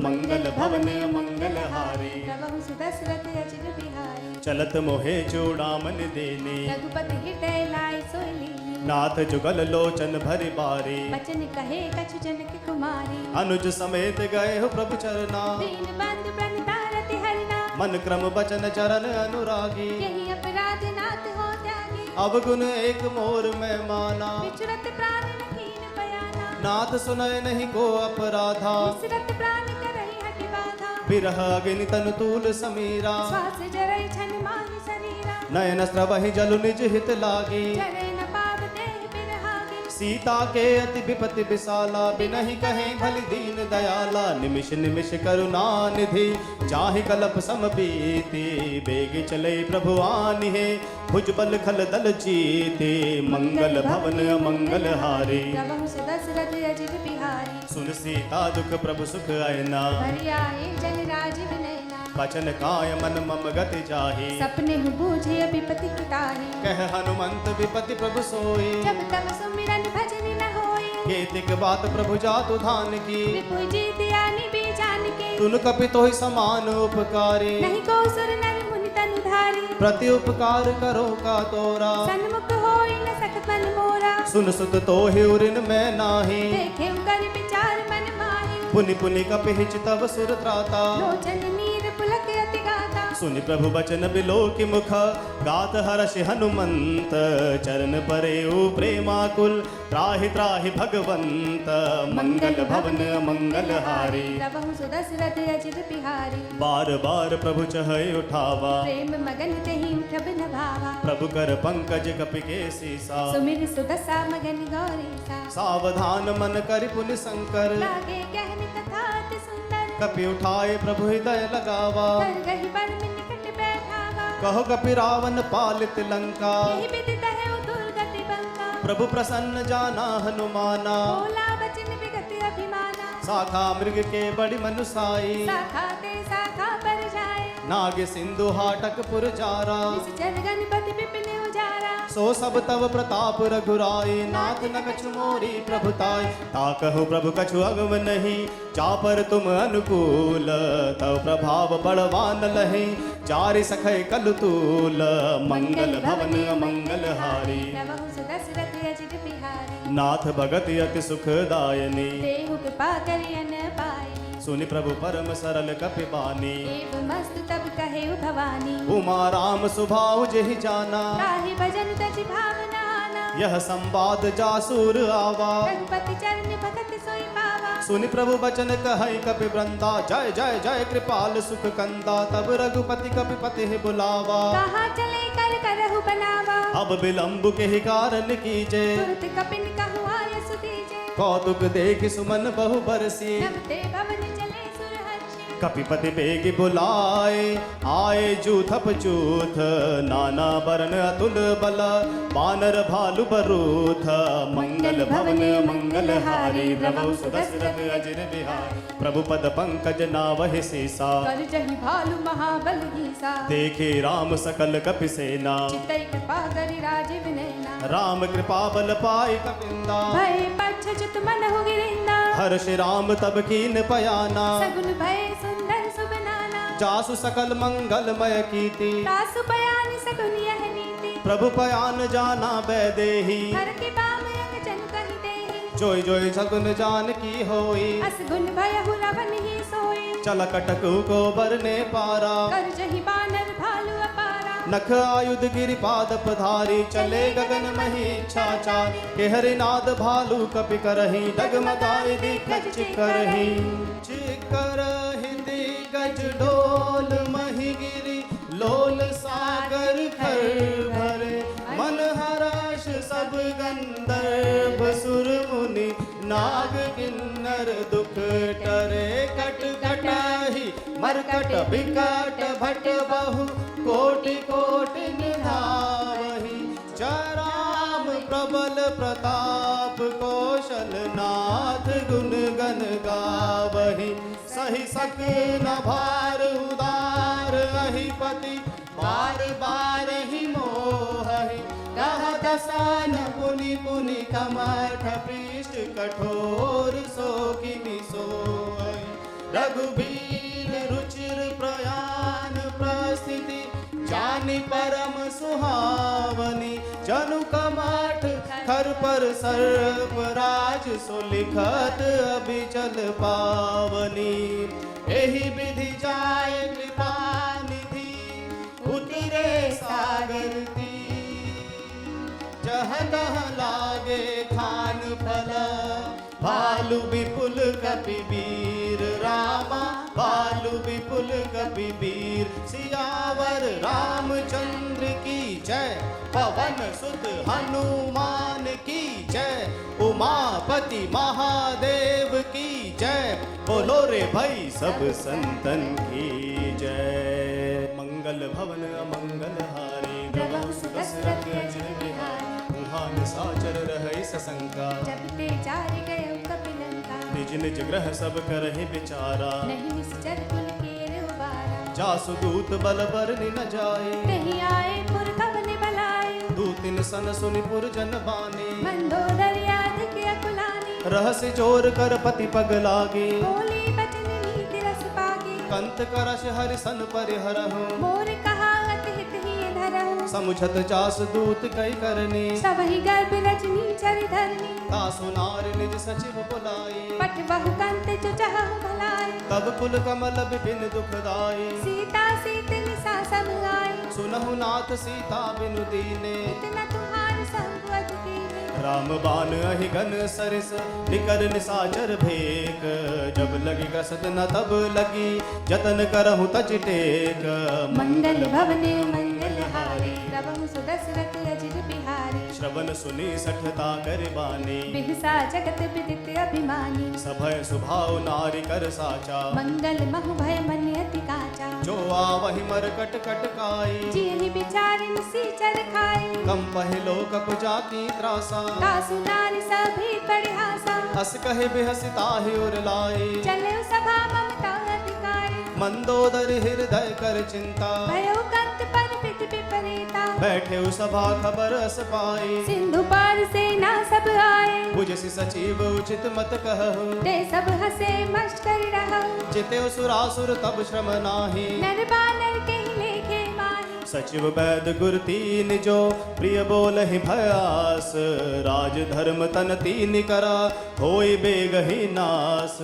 मंगल भवन मंगल हारी प्रभु सुदशरथ अचिर बिहारी चलत मोहे चूड़ामन देने रघुपति हृदय लाए सोई लीनी नाथ जुगल लोचन भरि बारी बचन कहे कछु जनक कुमारी अनुज समेत गए हो प्रभु चरना दीन बंधु प्रणितारति हरिना मन क्रम बचन चरण अनुरागी यही अपराध नाथ हो त्यागी अवगुण एक मोर में माना विचरत प्राण न कीन बयाना नाथ सुनय नहीं को अपराधा विसरत प्राण करहि हठि बाधा बिरह अग्नि तनु तूल समीरा श्वास जरई छन माहि शरीरा नयन स्रवहि जलु निज हित लागी जरे न पाव देह बिरहागी सीता के अति विपति विशाला बिनहि कहे भली दीन दयाला निमिष निमिष करुणा निधि जाहि कलप सम बीती बेग चले प्रभु आनि है भुजबल खल दल जीते मंगल भवन मंगल हारी प्रभु दशरथ अजित बिहारी सुन सीता दुख प्रभु सुख आयना हरि आए जन राजीव नैना बचन काय मन मम गति जाहि सपने हु बूझे विपति किताही कह हनुमंत विपति प्रभु सोई जब तब सुमिरन भजन न होई केतिक बात प्रभु जातु धान की विपुल जीत आनि बेजान के तुन कपि तोहि समान उपकारी नहीं को सुर नर मुनि तनु धारी प्रति उपकार करो का तोरा सन्मुख होई न सकत मन मोरा सुन सुत तोहि उरिन मैं नाही देखे कर विचार मन माही पुनि पुनि कपि हिच तव सुर त्राता लोचन नीर पुलक अति गाता सुनि प्रभु बचन बिलो की मुख गात हर्ष हनुमंत चरण परे प्रेमाकुल त्राहि त्राहि भगवंत मंगल भवन मंगल हारी प्रभु सुदशरथ अजित बिहारी बार बार प्रभु चहै उठावा प्रेम मगन तेहि उठब न भावा प्रभु कर पंकज कपि के सीसा सुमिर सुदशा मगन गौरी सा सावधान मन करि पुनि शंकर लागे कहन कथा अति सुंदर कपि उठाए प्रभु हृदय लगावा कर गही पर में निकट बैठावा कहो कपि रावण पालित लंका यही विदित है दुर्गति बंका प्रभु प्रसन्न जाना हनुमाना बोला वचन विगत अभिमाना शाखा मृग के बड़ी मनुसाई शाखा ते शाखा पर जाए नाग सिंधु हाटक पुर जारा निश्चर गणपति विपिन उजारा सो सब तव प्रताप रघुराई नाथ न कछु मोरी प्रभुताई ताकहु प्रभु कछु अगम नहीं जा पर तुम अनुकूल तव प्रभाव बड़वान लहि चारि सखय कलु तूल मंगल भवन मंगल हारी प्रभु सुदशरथ अजित बिहारी नाथ भगत अति सुखदायनी देहु कृपा करियन पाए सुनि प्रभु परम सरल कपि बानी एव मस्त तब कहे भवानी उमा राम सुभाव जेहि जाना ताहि भजन तज भावना आना यह संवाद जासूर आवा रघुपति चरण भगत सोई पावा सुनि प्रभु बचन कहै कपि वृंदा जय जय जय कृपाल सुख कंदा तब रघुपति कपि पति बुलावा कहाँ चले कर करहु बनावा अब विलंब के ही कारण कीजे तुरत कपिन कहु आय सुदीजे कौतुक देखि सुमन बहु बरसी नमते भवन चले सुरहर्षि कपिपति बेग बुलाए आए जूथप जूथ नाना वर्ण अतुल बल बानर भालु बरूथ मंगल भवन मंगल हारी प्रभु सुदशरथ अजिर बिहारी प्रभु पद पंकज नावहि सीसा कर जहि भालु महाबल गीसा देखे राम सकल कपि सेना चितई कृपा करि राजीव नैना राम कृपा बल पाई कपिंदा भय पक्ष चित मन हो गिरिंदा हर्ष राम तब कीन पयाना सगुन भय सुंदर सुबनाना जासु सकल मंगलमय कीर्ति तासु बयान सगुन यह नीति प्रभु पयान जाना बैदेही हर के बाम अंग जन कहि देहि जोई जोई सगुन जान की होई असगुन भय हु रवन ही सोई चल कटकु को बरने पारा कर जहि बानर भालु अपारा नख आयुध गिरिपाद पधारी चले गगन मही इच्छा चार के हरिनाद भालु कपि करही डगमगाई दिग्गज चिकरही चिकरही दिग्गज डोल मही गिरी लोल सागर खर भरे मन हर्ष सब गंधर्व सुर मुनि नाग किन्नर दुख टरे कट कटाही मरकट बिकट भट बहु कोटि कोटि निधावहि जय राम प्रबल प्रताप को कौशल नाथ गुण गण गावहि सही सक न भार उदार अहिपति बार बार ही मोहि कह दसान पुनि पुनि कमठ पृष्ठ कठोर सो किमि सोई रघुबीर रुचिर प्रयाण प्रस्थिति जानि परम सुहावनी जनु कमठ खर पर सर्प राज सो लिखत अभिचल पावनी एहि विधि जाय कृपा निधि उतरे सागर तीर जह तह लागे खान फल भालु विपुल कपिवीर रामा भालु विपुल कपिवीर सियावर रामचंद्र की जय पवन सुत हनुमान की जय उमापति महादेव की जय बोलो रे भाई सब संतन की जय मंगल भवन अमंगल हारी प्रभु सुदशरथ अजिर बिहारी महान साचर रहे सशंका जब ते जारि गए कपिलंका निज निज ग्रह सब करहि विचारा नहीं निश्चर कुल केर उबारा जासु दूत बल बरनि न जाए नहीं आए पुर कवन बलाए दूतिन सन सुनिपुर जन बाने मंदोदर याद के अकुलानी रहस्य जोर कर पति पग लागे बोले बचन नीति रस पागे कंत करश हरि सन परिहरहु मोर कहा अति हित ही धरहु समुझत जास दूत कई करने सबहि गर्भ रजनी चरि धरनी तासु नार निज सचिव बुलाए पट बहु कंत जो चाहु भलाई तब कुल कमल विपिन दुखदाई सीता सीतन सा सम आई सुनहु नाथ सीता बिनु दीने इतना तुम्हार संग अज कीने राम बाण अहि गन सरिस निकर निसाचर भेक जब लगी कसत न तब लगी जतन करहु तज टेक मंगल भवने मंगल हारी प्रभु सुदशरथ अजिर बिहारी श्रवण सुनी सठता कर बानी बिहसा जगत विदित अभिमानी सभय सुभाव नारी कर साचा मंगल महु भय मन अति काचा जो आवहि मर कट कट काई जिहि विचारिन सीचर खाई कम पहलो कप जाकी त्रासा तासु नारी सभी परिहासा हस कहे बेहसिता ही उर लाई चले सभा ममता अधिकारी मंदोदर हृदय कर चिंता भयो कंत पर पित विपरीता बैठे सभा खबर अस पाई सिंधु पार से ना सब आए बुझसि सचिव उचित मत कहु ते सब हसे मस्त कर रहा चिते सुरासुर तब श्रम नाही नर बानर के ही लेखे माही सचिव वैद गुर तीन जो प्रिय बोल ही भयास राज धर्म तन तीन करा होई बेगही नास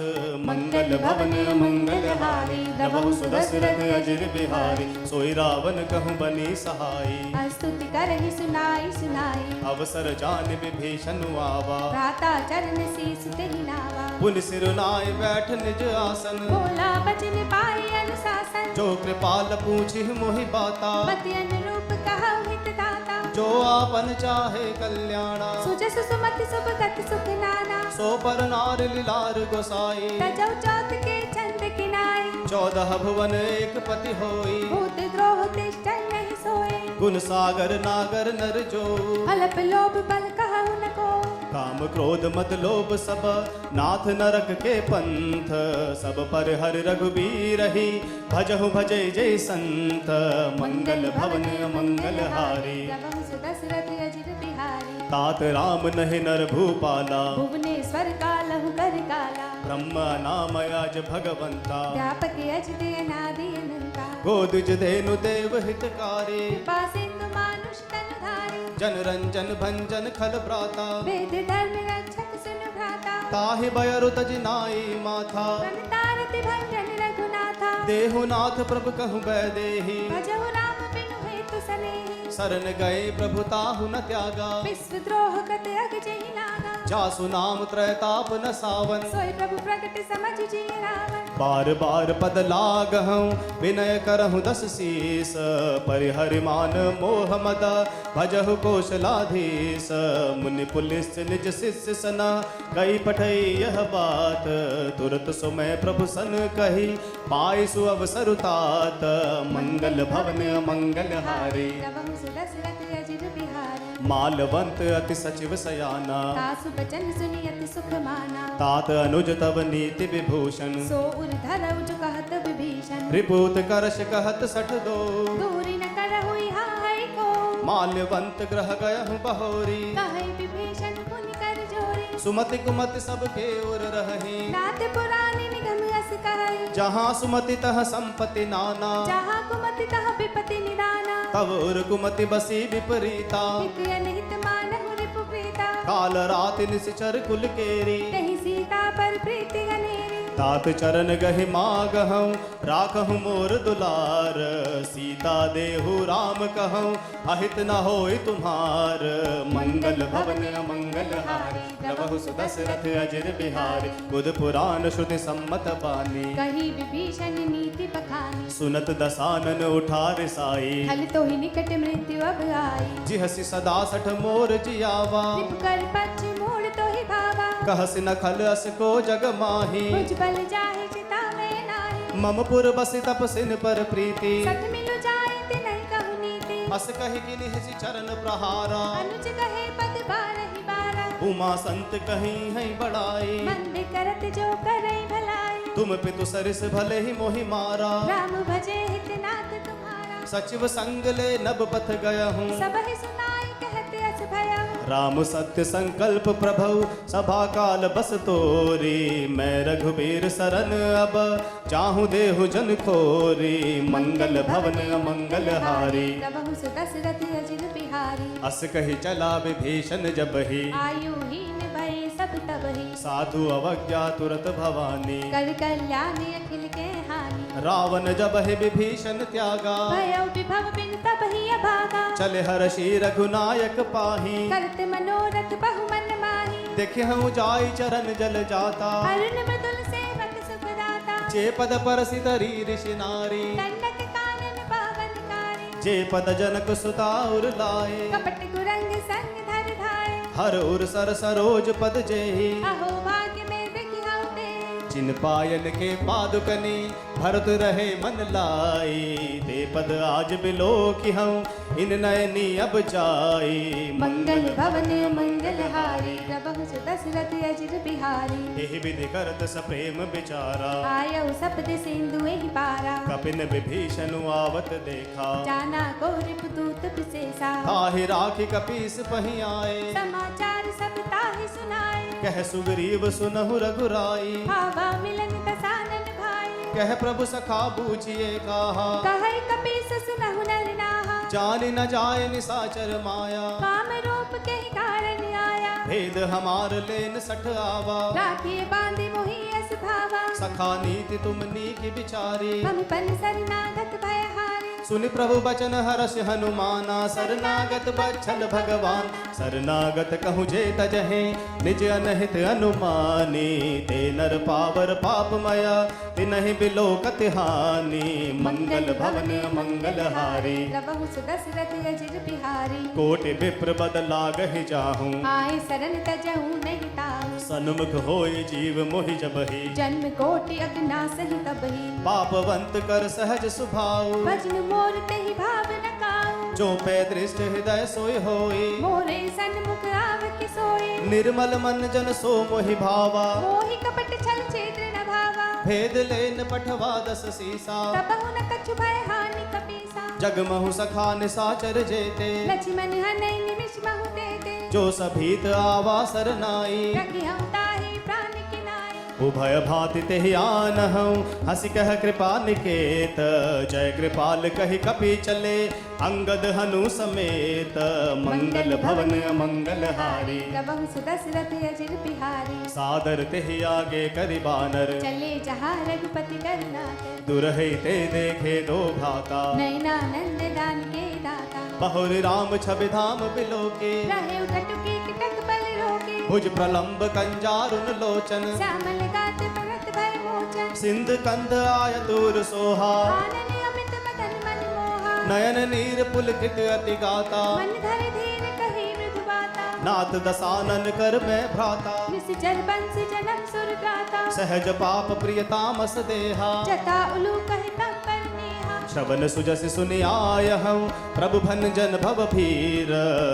मंगल भवन मंगल हारी प्रभु सुदशरथ अजिर बिहारी सोई रावण कहूँ बनी सहाई स्तुति करहि सुनाई सुनाई अवसर जान विभीषण आवा भ्राता चरण शीस तेहि नावा पुन सिर नाय बैठ निज आसन बोला बचन पाए अनुशासन जो कृपाल पूछि मोहि बाता मति अनुरूप कहु हित दाता जो आपन चाहे कल्याणा सुजस सुमति सुभ गति सुख नाना सो पर नार लीलार गोसाई तजौ चौथ के चंद किनाई 14 भुवन एक पति होई भूत द्रोह तिष्ठन नहीं सोए गुण सागर नागर नर जो अल्प लोभ बल कहु न को काम क्रोध मत लोभ सब नाथ नरक के पंथ सब पर हर रघुबीर ही भजहु भजै जय संत मंगल भवन मंगल हारी प्रभु सुदशरथ अजिर बिहारी तात राम नहि नर भूपाला भुवनेश्वर कालहु कर काला ब्रह्म नामयाज भगवंता व्यापक अजित अनादि अनंता गोदुज धेनु देव हितकारी कृपा सिंधु मानुष तन धारी जन रंजन भंजन खल भ्राता वेद धर्म रक्षक सुन भ्राता ताहि बयरु तज नाई माथा प्रणतारति भंजन रघुनाथा देहु नाथ प्रभु कहु बैदेही भजहु राम बिनु हेतु सनेही शरण गए प्रभु ताहु न त्यागा विश्व द्रोह कत अग जहि नागा जासु नाम त्रैताप न सावन सोई प्रभु प्रगट समझ जिय रावण बार बार पद लागहूँ विनय करहूँ दस शीस परिहरिमान मोह मद भजहु कौशलाधीश मुनि पुलिस निज शिष्य सना कई पठई यह बात तुरत सुमय प्रभु सन कही पाई सु अवसर तात मंगल भवन मंगल हारी प्रभु सुदशरथ अजिर बिहारी मालवंत अति सचिव सयाना तासु बचन सुनि अति सुख माना तात अनुज तव नीति विभूषण सो उर धरऊ जो कहत विभीषण रिपूत करश कहत सठ दो दूरी न करहुई हाय को माल्यवंत ग्रह गयहु बहोरी कहे विभीषण पुनि कर जोरी सुमति कुमति सबके उर रहे नाथ पुरानी निगम अस कहे जहाँ सुमति तह संपत्ति नाना जहाँ कुमति तह विपति निदाना तव उर कुमति बसी विपरीता हित अनहित मानहु रिपु प्रीता काल रात निश्चर कुल केरी कहीं सीता पर प्रीति गनेरी तात चरण गहि मागहूँ राखहु मोर दुलार सीता देहु राम कहूँ अहित न होय तुम्हार मंगल भवन अमंगल हारी नवहु सुदशरथ अजिर बिहारी बुध पुराण श्रुति सम्मत बानी कही विभीषण नीति बखानी सुनत दसानन उठार साई हल तो ही निकट मृत्यु अब आई जिहसि सदा सठ मोर जियावा रिप कर पछ मोड़ तो ही भावा कहसि न खल अस को जग माही कुछ बल जाहि चिता में नाही मम पुर बसि तपसिन पर प्रीति सत मिलु जाए ते नहीं कहु नीति अस कहि कि निहसि चरण प्रहारा अनुज कहे पद बारहि बारा उमा संत कहीं है बड़ाई मंद करत जो करई भलाई तुम पितु सरिस भले ही मोहि मारा राम भजे हित नाथ तुम्हारा सचिव संग ले नब पथ गया हूँ सब ही सुनाई कहते अस भया राम सत्य संकल्प प्रभु सभा काल बस तोरी मैं रघुबीर सरन अब चाहूँ देहु जन खोरी मंगल भवन मंगल हारी प्रभु सुदशरथ अजिर बिहारी अस कही चला विभीषण जब ही आयु हीन भय सब तब ही साधु अवज्ञा तुरत भवानी कर कल्याण अखिल के हानि रावण जब है विभीषण त्यागा भयो विभव बिन तब ही अभागा चले हर्षि रघुनायक पाही करत मनोरथ बहु मन माही देखे हूँ जाय चरण जल जाता अरुण मृदुल सेवक सुखदाता जे पद परसि तरी ऋषि नारी दंडक कानन पावन कारी जे पद जनक सुता उर लाए कपट कुरंग संग धर धाय हर उर सर सरोज पद जेहि अहो भाग्य में देखिहाउ ते चिन पायल के पादुकनी भरत रहे मन लाई ते पद आज बिलो की हूँ इन नयनी अब जाई मंगल भवन मंगल हारी प्रभु सुदशरथ अजिर बिहारी एहि विधि करत सप्रेम विचारा आयौ सपद सिंधु एहि पारा कपिन विभीषण आवत देखा जाना को रिपुदूत विशेषा ताहि राखी कपीस पही आए समाचार सब ताहि सुनाए कह सुग्रीव सुनहु रघुराई भावा मिलन दसानन भाई कह प्रभु सखा बूझिए कहा कहै कपीस सुनहु नर नाहा जान न जाय निसाचर माया काम रूप के ही कारण आया भेद हमार लेन सठ आवा राखिए बांधे मोहि अस भावा सखा नीति तुम नीक विचारी हम पन शरणागत भय हारे सुनि प्रभु बचन हर्ष हनुमाना शरणागत बच्छल भगवान शरणागत कहूँ जे तजहे निज अनहित अनुमानी ते नर पावर पापमया तिनहि बिलोकत हानि मंगल भवन मंगल हारी प्रभु सुदशरथ अजिर बिहारी कोटि विप्र बदला गहि जाहूँ आए शरण तजहु नहीं ताहु सन्मुख होय जीव मोहि जबहि जन्म कोटि अगना सही तबहि पापवंत कर सहज सुभाऊ भजन मोर तेहि भाव न काऊ जो पे दृष्ट हृदय सोय होई मोरे सन्मुख आव के सोए निर्मल मन जन सो मोहि भावा मोहि कपट छल छेद्र न भावा भेद लेन पठवा दस सीसा तबहु न कछु भय हानि कपीसा जगमहु सखा निसाचर जेते लक्ष्मण हनै निमिष महु देते जो सभीत आवा सरनाई रखिहउ ताहि प्राण के नाई उभय भाति तेहि आनहु हसि कह कृपा निकेत जय कृपाल कहि कपि चले अंगद हनु समेत मंगल भवन मंगल हारी प्रभु सुदशरथ अजिर बिहारी सादर तेहि आगे करि बानर चले जहाँ रघुपति करुणाकर दुरहि ते देखे दो भाता नयनानंद दान के दाता बहुर राम छवि धाम बिलोके रहे उठटुकी किटक बल रोके भुज प्रलंब कंजारुन लोचन श्यामल गात भरत भय मोचन सिंध कंध आयतुर सोहा आनन अमित मदन मन मोहा नयन नीर पुलकित अति गाता मन धर धीर कही मृदु बाता नाथ दसानन कर मैं भ्राता निश्चर बंस जनम सुर गाता सहज पाप प्रियतामस देहा जता उलू कहि तब पर नेहा श्रवण सुजस सुनि आयहं प्रभु भंजन भव भीर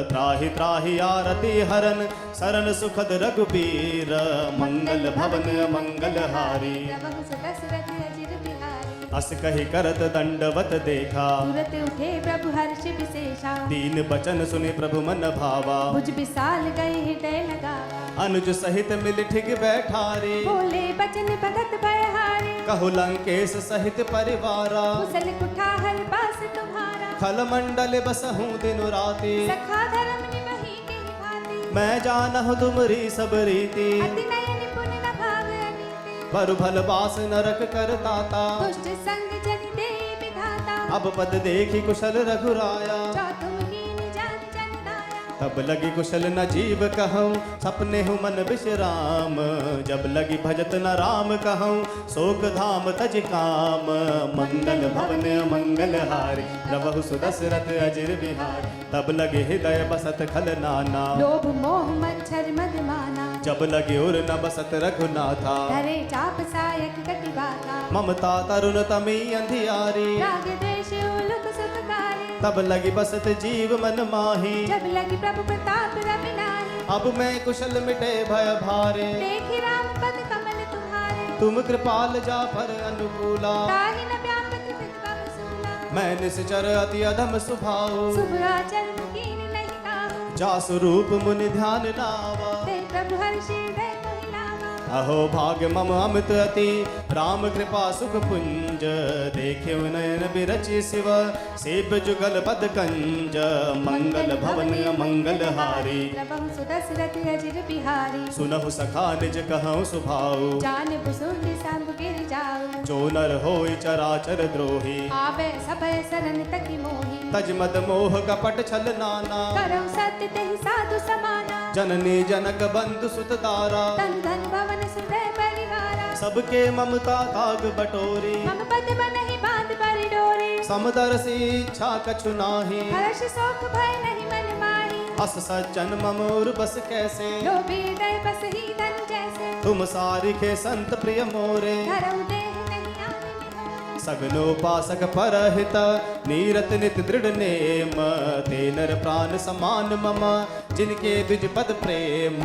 त्राहि त्राहि आरती हरन शरण सुखद रघुबीर मंगल भवन मंगल हारी प्रभु सुदशरथ अजिर बिहारी अस कहि करत दंडवत देखा तुरत उठे प्रभु हर्ष विशेषा दीन बचन सुनि प्रभु मन भावा भुज विशाल गए हृदय लगावा अनुज सहित मिल ठिग बैठारे बोले बचन भगत भयहारी कहु लंकेश सहित परिवारा कुशल कुठार पास तुम्हारा खल मंडल बसहूं दिन राति सखा धर्म निमहि के भांति मैं जानहु तुमरी सब रीति अति नयन पुन न भाव अनीति पर भल बास नरक कर ताता दुष्ट संग जनि दे विधाता अब पद देखी कुशल रघुराया जो तुम कीन जान जन दाया तब लगी कुशल न जीव कहूँ सपने हूँ मन विश्राम जब लगी भजत न राम कहूँ शोक धाम तज काम मंगल भवन मंगल हारी प्रभु सुदशरथ अजिर बिहारी तब लगे हृदय बसत खल नाना लोभ मोह मच्छर मद माना जब लगे उर न बसत रघुनाथा धरे चाप सायक कटि बाधा ममता तरुण तमी अंधियारी राग द्वेष उलुक सुखकारी तब लगी बसत जीव मन माही जब लगी प्रभु प्रताप रवि नाही अब मैं कुशल मिटे भय भारे देखी राम पद कमल तुम्हारे तुम कृपाल जा पर अनुकूला ताहि न व्यापक विद्वम सूला मैं निश्चर अति अधम सुभाऊ शुभ आचरण कीन नहीं काहू जा स्वरूप मुनि ध्यान नावा ते प्रभु हर्षि हृदय महिलावा अहो भाग्य मम अमित अति राम कृपा सुख पुंज देखे नयन बिरचि शिव सेब जुगल पद कंज मंगल भवन मंगल हारी प्रभु सुदशरथ अजिर बिहारी सुनहु सखा निज कहूँ सुभाऊ जान बुसुंड संग गिर जाऊ जो नर होय चराचर द्रोही आवे सभय सरन तकी मोही तज मद मोह कपट छल नाना करौ सत्य तेहि साधु समाना जननी जनक बंधु सुत तारा तन धन भवन सुदय परिवारा सबके ममता ताग बटोरी मम पद मनहि बांध परि डोरी समदर्शी इच्छा कछु नाही हर्ष शोक भय नहीं मन माही अस सज्जन मम उर बस कैसे लोभी हृदय बस ही धन जैसे तुम सारिखे संत प्रिय मोरे धरऊ देह नहीं आने निहोरे सगनो पासक परहित नीरत नित दृढ़ नेम ते नर प्राण समान मम जिनके द्विज पद प्रेम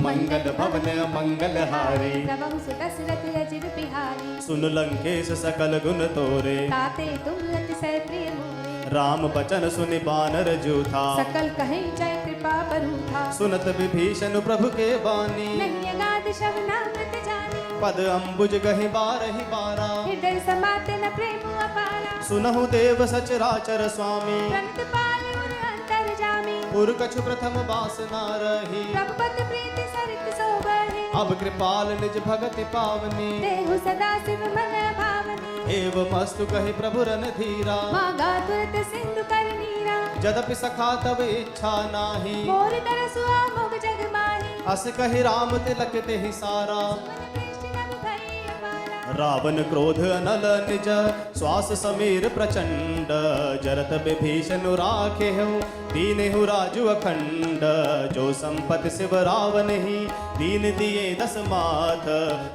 मंगल भवन मंगल हारी प्रभु सुदशरथ अजिर बिहारी सुन लंकेश सकल गुण तोरे ताते तुम अतिशय प्रिय मोरे राम बचन सुनि बानर जूथा सकल कहीं जय कृपा बरूथा सुनत विभीषण प्रभु के बानी नहीं अगाध शवनामृत जानी पद अम्बुज गहि बारहि बारा हृदय समाते न प्रेम अपारा सुनहु देव सचराचर स्वामी प्रणत पाल उर अंतर जामी पुर कछु प्रथम वासना रही प्रभु पद प्रीति सरित सोबहि अब कृपाल निज भगति पावनी देहु सदा शिव मन भावनी एवं अस्तु कहि प्रभु रन धीरा मागा तुरत सिंधु कर नीरा जदपि सखा तब इच्छा नाही मोर तरसु आमोग जग माही अस कहि राम तिलक तेहि सारा मन दृष्टि नभ भई अपारा रावण क्रोध अनल निज श्वास समीर प्रचंड जरत विभीषण राखे दीनेहु राजु अखंड जो संपत्ति शिव रावण ही दीन दिए दस माथ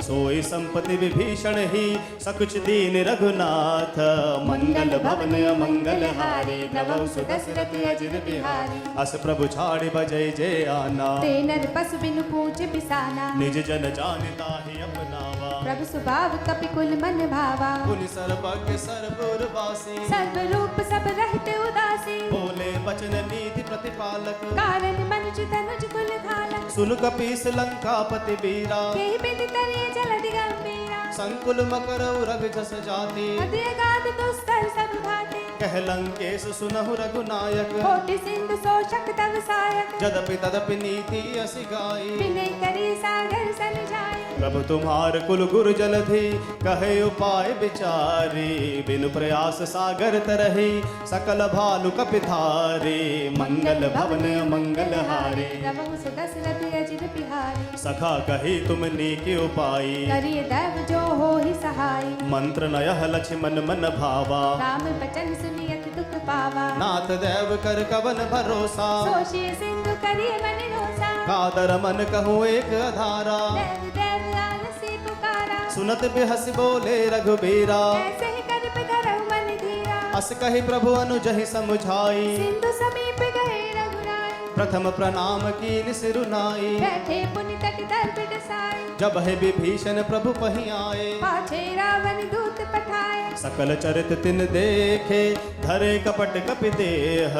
सोई संपत्ति विभीषण ही सकुच दीन रघुनाथ मंगल भवन मंगल हारी प्रभु सुदशरथ अजिर बिहारी अस प्रभु छाड़ि बजय जय आना ते नर पशु बिनु पूछ बिसाना निज जन जानता ही अपनावा प्रभु स्वभाव कपि कुल मन भावा पुनि सर्वज्ञ सर्वोर्वासी सर्व रूप सब रहते उदासी बोले वचन नीति प्रतिपालक कारण मनुज तनुज कुल घालक सुन कपीस लंकापति बीरा केहि बिधि तरिय जलधि गंभीरा संकुल मकर रग जस जाति अति अगाध दुस्तर सब भाते कह लंकेश सुनहु रघुनायक कोटि सिंधु शोषक तव सायक जदपि तदपि नीति असि गाई विनय करी सागर सन जाय प्रभु तुम्हार कुल गुरु जलधि कहे उपाय विचारी बिनु प्रयास सागर तरहि सकल भालु कपिधारी मंगल भवन मंगल हारी प्रभु सुदशरथ अजिर बिहारी सखा कही तुम नीके उपाई करिय दैव जो हो ही सहाय मंत्र नयह लक्ष्मण मन भावा राम बचन सुनियत दुख पावा नाथ देव कर कवन भरोसा सोशिय सिंधु करिय मन रोसा कादर मन कहूँ एक अधारा देव देव आलसी पुकारा सुनत बिहस बोले रघुबीरा ऐसे ही कर धरऊ मन धीरा अस कहि प्रभु अनुजहि समुझाई सिंधु समीप गए रघुराई प्रथम प्रणाम कीन सिरुनाई बैठे पुनि तट दर बिडसाई जब है विभीषण प्रभु पहि आए पाछे रावण दूत पठाए सकल चरित तिन देखे धरे कपट कपि देह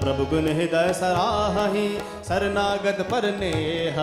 प्रभु गुण हृदय सराहि शरणागत पर नेह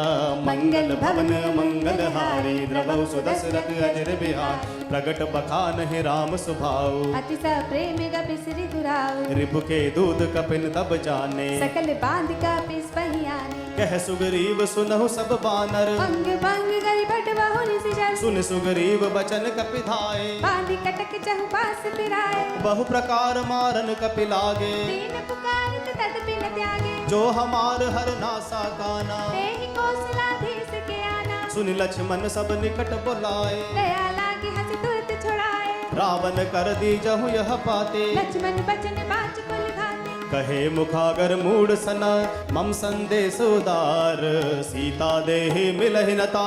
मंगल भवन मंगल हारी द्रवहु सुदशरथ अजर बिहार प्रगट बखान है राम सुभाऊ अति स प्रेम गपिसरि दुराऊ रिपु के दूध कपिन तब जाने सकल बांध का पिस पहियाने कह सुग्रीव सुनहु सब बानर अंग भंग गई बट बहु निसिजल सुन सुग्रीव बचन कपि धाये बांधी कटक चहु पास फिराए बहु प्रकार मारन कपि लागे दीन पुकारित तदपि न त्यागे जो हमार हर नासा काना तेहि कौशलाधीश के आना सुन लक्ष्मण सब निकट बुलाए दया लागी हंस तुरत छुड़ाए रावण कर दी जहु यह पाते लक्ष्मण बचन बाच कुल घाते कहे मुखागर मूड सना मम संदेश उदार सीता देहि मिलहि नता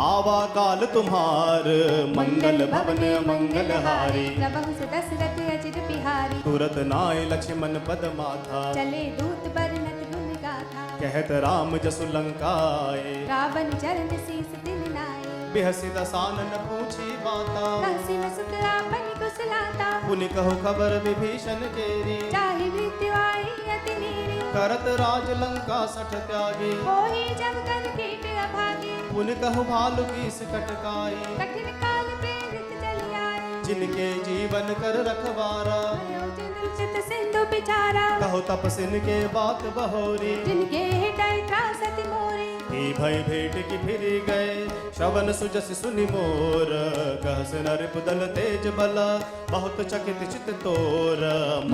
आवा काल तुम्हार मंगल भवन मंगल हारी प्रभु दशरथ अजिर बिहारी तुरत नाय लक्ष्मण पद माथा चले दूत बरनत गुण गाथा कहत राम जसु लंकाए रावण चरण शीस दिन नाये बिहसी दसानन पूछी बाता कहसी न सुत आपन कुशलाता पुनि कहु खबर विभीषण केरी चाहि मृत्यु आई अति नीरी करत राज लंका सठ त्यागी होई जब कर कीट अभागी पुनि कहु भालु की कटकाई कठिन काल प्रेरित चली आई जिनके जीवन कर रखवारा चित सिंधु बिचारा कहो तपसिन के बात बहोरी जिनके हृदय त्रास अति मोरी ही भय भेंट की फिरी गए श्रवण सुजस सुनि मोर कहस नर पुदल तेज बल बहुत चकित चित तोर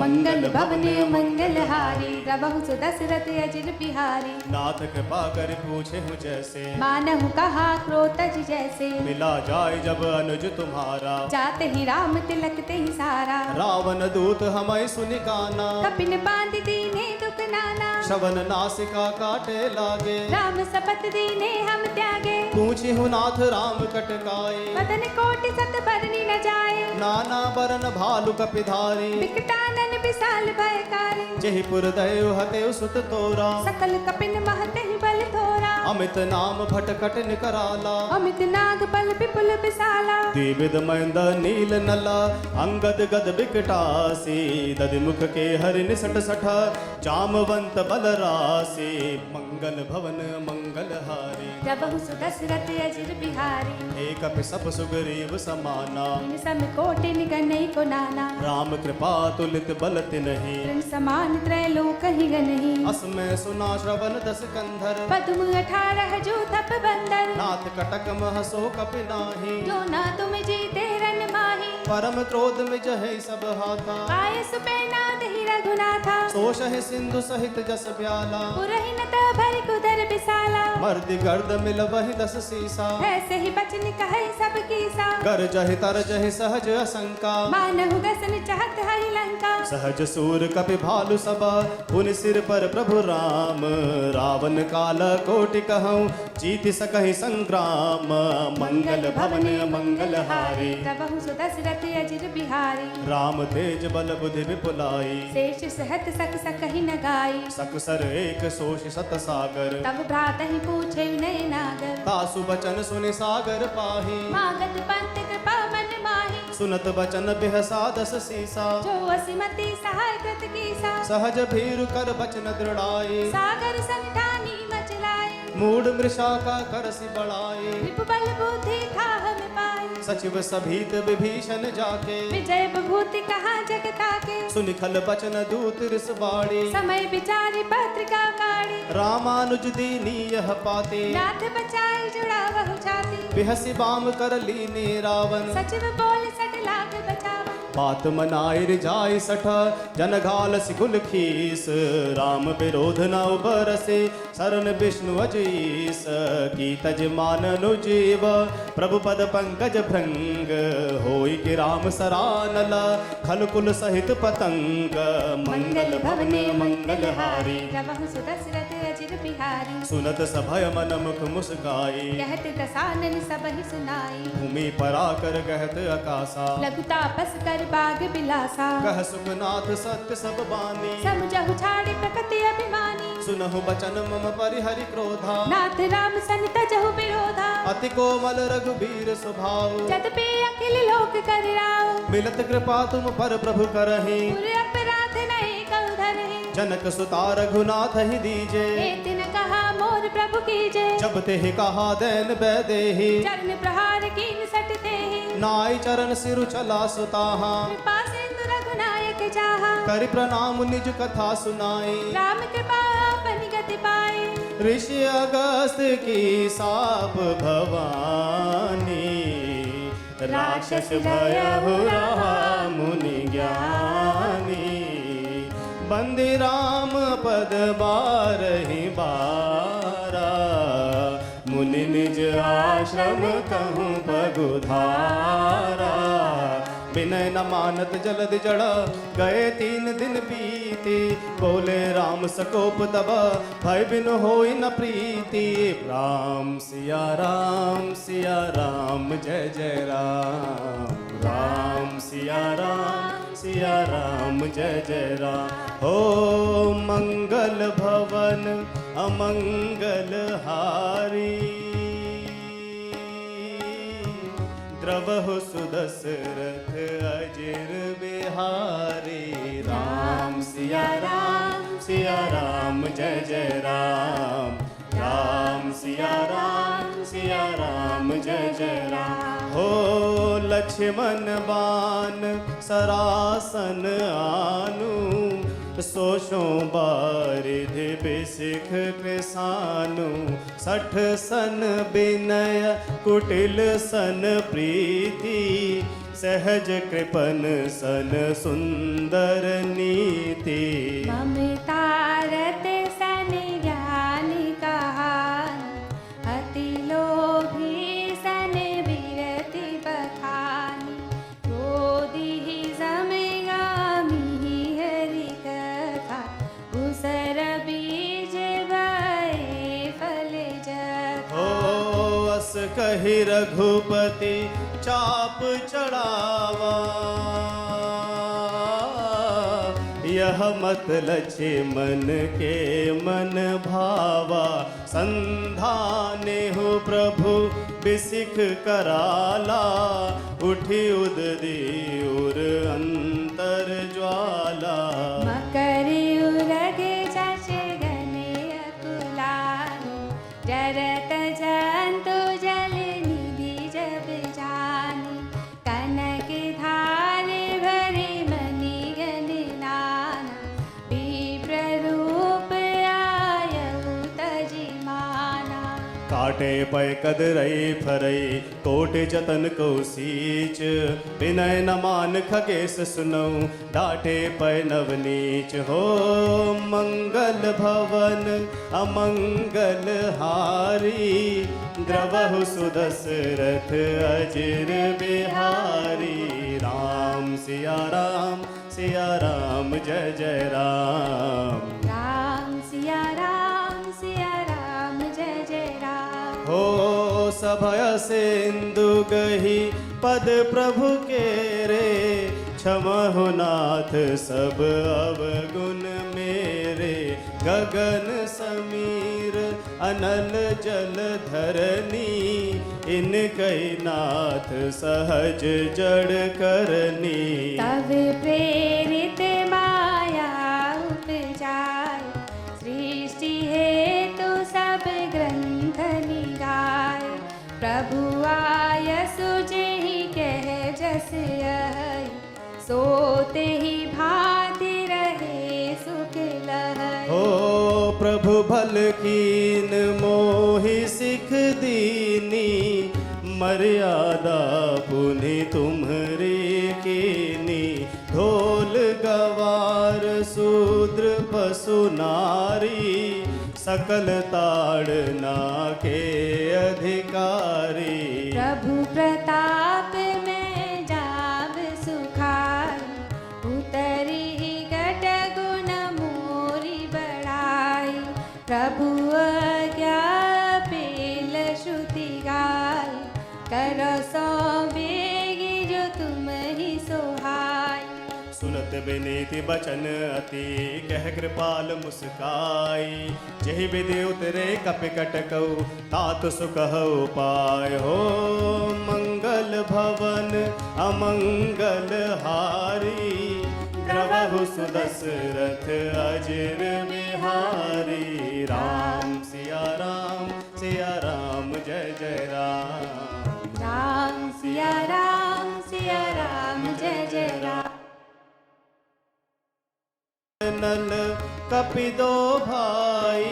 मंगल भवन मंगल हारी प्रभु दशरथ अजिर बिहारी नाथ कृपा कर पूछे हूँ जैसे मानहु कहा क्रोतज जैसे मिला जाए जब अनुज तुम्हारा जाते ही राम तिलक ते ही सारा रावण दूत हमें सुनि गाना कपिन बांध दीने दुख नाना श्रवण नासिका काटे लागे राम सपत दीने हम त्यागे पूछी हूँ नाथ राम कटकाए वदन कोटि सत बरनी न जाए नाना बरन भालु कपिधारी विकटानन विशाल भयकारी जेहि पुर दयो हते सुत तोरा सकल कपिन महते ही बल थोरा अमित नाम भटकट निकराला अमित नाग बल विपुल विशाला द्विविध मैंद नील नला अंगद गद विकटासी दधिमुख के हरि निसट सठ जामवंत बल रासी मंगल भवन मंगल हारी प्रभु दशरथ अजिर बिहारी एक सब सुग्रीव समाना इन सम कोटि निगनई को नाना राम कृपा तुलित बलति नहीं तृण समान त्रैलोक ही गनहि असमय सुना श्रवण दस कंधर पद्म 18 जो तप बंदर नाथ कटक महसो कपि नाही जो ना तुम जीते रन माही परम क्रोध में जहे सब हाथा काय सुपैना दहि रघुनाथा सोष है सिंधु सहित जस ब्याला पुरहि न तो भरि कुदर बिसाला मर्द गर्द मिल वही दस सीसा ऐसे ही बचन कहे सब कीसा कर जहि तर जहि सहज असंका मानहु गसन चाहत हरि लंका सहज सूर कपि भालु सब पुनि सिर पर प्रभु राम रावण काल कोटि कहूँ जीति सकहि संग्राम मंगल भवन मंगल हारी प्रभु दशरथ अजिर बिहारी राम तेज बल बुद्धि विपुलाई शेष सहत सक सकहि न गाई सकसर एक सोष सत सागर तब भ्रात ही पूछे नय नागर तासु बचन सुनि सागर पाही मागत पंत कृपा मन माही सुनत बचन बिहसा दस सीसा जो असिमति सहाय कृत कीसा सहज भीरु कर बचन दृढ़ाई सागर संठानी मचलाए मूड मृषा का करसि बढ़ाई विपु बल बुद्धि था हम पाई सचिव सभीत विभीषण जाके विजय विभूति कहाँ जगता के सुनिखल बचन दूत रिस बाड़ी समय विचारी पत्रिका काढ़ी रामानुज दीनी यह पाते नाथ बचाई जुड़ा वहु छाती बिहसी बाम कर लीने रावण सचिव बोल सट लाख बचावन बात मनाई रिजाई सठ जन घाल सिकुल खीस राम विरोध न उबरसे शरण विष्णु अजीस की तज माननु जीव प्रभु पद पंकज भृंग होई कि राम सरानल खलकुल सहित पतंग मंगल भवने मंगल हारी प्रभु दशरथ अजिर बिहारी। सुनत सभय मन मुख मुस्काई, कहत दसानन सब ही सुनाई। भूमि पर आकर कहत आकाशा, लघु तापस कर बाग बिलासा। कह सुखनाथ सत्य सब बानी, समुझहु छाड़ि प्रकृति अभिमानी। सुनहु बचन मम परिहरि क्रोधा, नाथ राम सन तजहु विरोधा। अति कोमल रघुबीर स्वभाव, जदपि अखिल लोक कर राव। मिलत कृपा तुम पर प्रभु करहि, पुर अपराध नहीं कहु धरहि। जनक सुता रघुनाथ ही दीजे, एत न कहा मोर प्रभु कीजे। जब तेहि कहा दैन बैदेहि, चरण प्रहार कीन सटते ही। नाई चरण सिरु चला सुताहा, कृपा सिंधु रघुनायक जाहा। करि प्रणाम निज कथा सुनाई, राम कृपा अपनी गति पाई। ऋषि अगस्त की साप भवानी, राक्षस भयहु रहा मुनि ज्ञानी। बंदी राम पद बारहि बारा, मुनि निज आश्रम कहूँ पगुधारा। विनय न मानत जलद जड़, गए 3 दिन बीती। बोले राम सकोप तब, भय बिन होई न प्रीति। राम सिया राम जय जय राम। राम सिया राम जय जय राम। हो मंगल भवन अमंगल हारी, द्रवहु सुदशरथ अजिर बिहारी। राम सिया राम जय जय राम। राम सिया राम जय जय राम। हो लक्ष्मण बान सरासन आनु, सोशो बारिधि बिसिख कृसानु। 60 सन विनय कुटिल सन प्रीति, सहज कृपन सन सुंदर नीति। ममता रत सन ज्ञान कहानी, अति लोभी सन विरति बखानी। क्रोधी समगामी हरि कथा, उसर बीज भय फल जथा। हो अस कहि रघुपति चाप चढ़ावा, यह मत लक्ष्मण के मन भावा। संधाने हो प्रभु बिसिख कराला, उठी उदरी उर अंतर ज्वाला। मकर उरग जस गने अकुलानी, जरत जंतु जल निधि जब जानी। कनक धार भरी मणि गण नाना, विप्र रूप आयहु तजि माना। काटे पै कदरई फरई, कोटि जतन को सीच। विनय न मान खगेश सुनऊ, डाटे पै नवनीच। हो मंगल भवन अमंगल हारी, द्रवहु सुदशरथ अजिर बिहारी। राम सिया राम जय जय राम। राम सिया राम जय जय राम। हो सभय सिंधु गही पद प्रभु के रे, क्षमहु नाथ सब अवगुण मेरे। गगन समीर अनल जल धरनी, इनकई नाथ सहज जड़ करनी। तब प्रेरित माया उपजाय, सृष्टि हेतु सब ग्रंथ निगाय। प्रभु आय सुजहि कह जस यही, सोते ही भांति रहे सुख लहै। हो प्रभु भल कीन मोहि सिख दीनी, मर्यादा पुनि तुम्हरी कीनी। ढोल गवार शूद्र पशु नारी, सकल ताड़ना के अधिकारी। प्रभु प्रताप में जाब सुखाई, उतरी घट गुण मोरी बढ़ाई। प्रभु तुम ही सोहाय। सुनत विनीति बचन अति कह कृपाल मुस्काई। जहि विधि उतरे कपिकट कऊ तात सुख उपाय हो। मंगल भवन अमंगल हारी द्रवहु सुदशरथ अजिर बिहारी। राम सिया राम जय जय राम। राम सिया राम जय जय राम। नल कपि दो भाई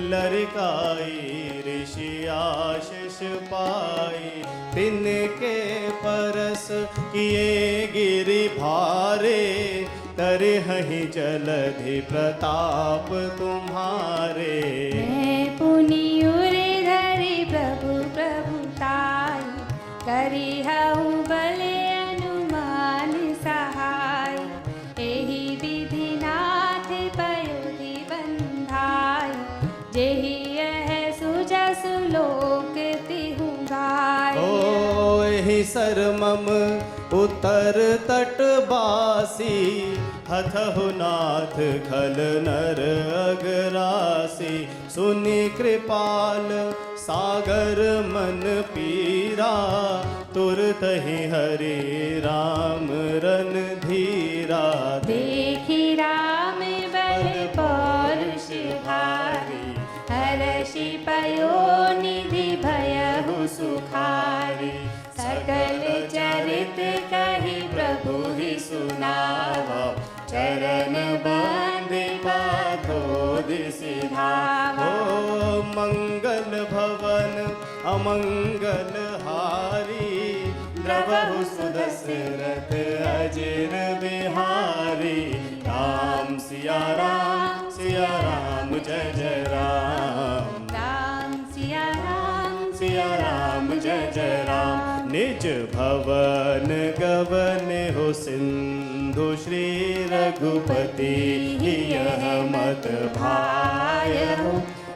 लड़काई ऋषि आशीष पाई। तिनके परस किए गिरि भारे तरहि जलधि प्रताप तुम्हारे। मैं पुनि उरे धरि प्रभु प्रभुताई करी हूँ बले अनुमान सहाय। एहि विधि नाथ पयोधि बंधाई जेहि यह सुजस लोक तिहु गाय। ओ एहि सरमम उत्तर तटवासी हथहु नाथ खल नर अगरासी। सुनि कृपाल सागर मन पीरा तुरत ही हरि राम रन धीरा। देखी राम बल पौरुष भारी हर्षि पयो निधि भयहु सुखारी। सकल चरित कहि प्रभु ही सुनावा चरण बंदि पाथोदि सिधावा। ओ मंगल भवन अमंगल हारी द्रवहु सुदशरथ अजिर बिहारी। राम सिया राम जय जय राम। राम सिया राम जय जय राम। निज भवन गवन हो सिंधु श्री रघुपति यह मत भाय हो।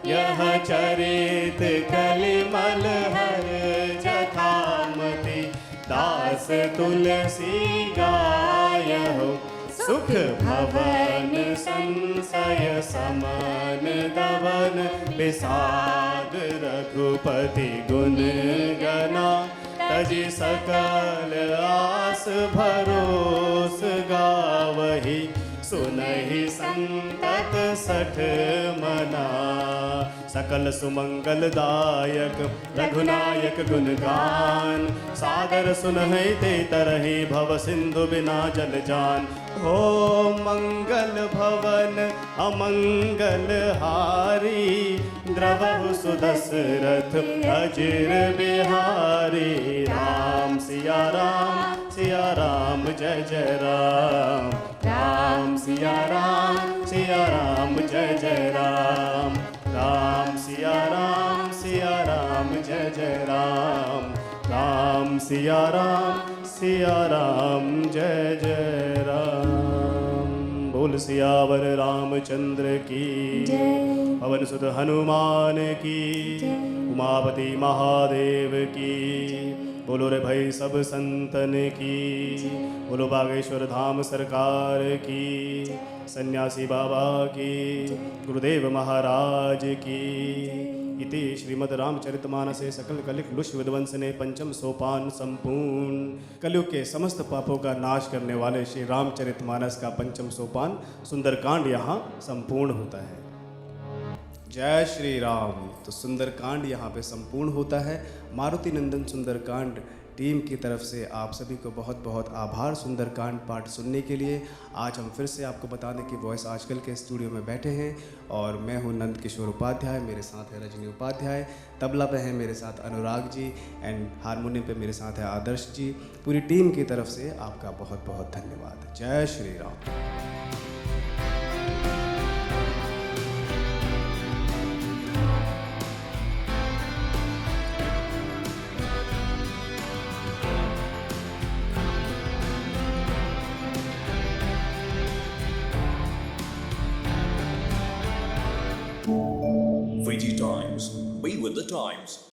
यह चरित कलिमल हर जथामति दास तुलसी गाय हो। सुख भवन संशय समन दवन विषाद रघुपति गुण गना। तजि सकल आस भरोस गावही सुनहि संतत सठ मना। सकल सुमंगल दायक रघुनायक गुणगान सादर सुनहि ते तरहि भव सिंधु बिना जल जान। हो मंगल भवन अमंगल हारी द्रवहु सुदशरथ अजिर बिहारी। राम सिया राम जय जय राम। राम सिया राम जय जय राम। राम सिया राम जय जय राम। राम सिया राम जय जय राम। बोल सियावर रामचंद्र की जय। पवन सुत हनुमान की उमापति महादेव की। बोलो रे भाई सब संतन की। बोलो बागेश्वर धाम सरकार की। सन्यासी बाबा की। गुरुदेव महाराज की। इति श्रीमद् रामचरितमानसे सकल कलिक लुष विध्वंसने पंचम सोपान संपूर्ण। कलयुग के समस्त पापों का नाश करने वाले श्री रामचरितमानस का पंचम सोपान सुंदरकांड यहाँ संपूर्ण होता है। जय श्री राम। तो सुंदरकांड यहाँ पे संपूर्ण होता है। मारुति नंदन सुंदरकांड टीम की तरफ से आप सभी को बहुत बहुत आभार सुंदरकांड पाठ सुनने के लिए। आज हम फिर से आपको बता दें कि वॉइस आजकल के स्टूडियो में बैठे हैं और मैं हूं नंद किशोर उपाध्याय, मेरे साथ है रजनी उपाध्याय, तबला पे है मेरे साथ अनुराग जी एंड हारमोनियम पे मेरे साथ है आदर्श जी। पूरी टीम की तरफ से आपका बहुत बहुत धन्यवाद। जय Shri Ram. VG Times. We with the times.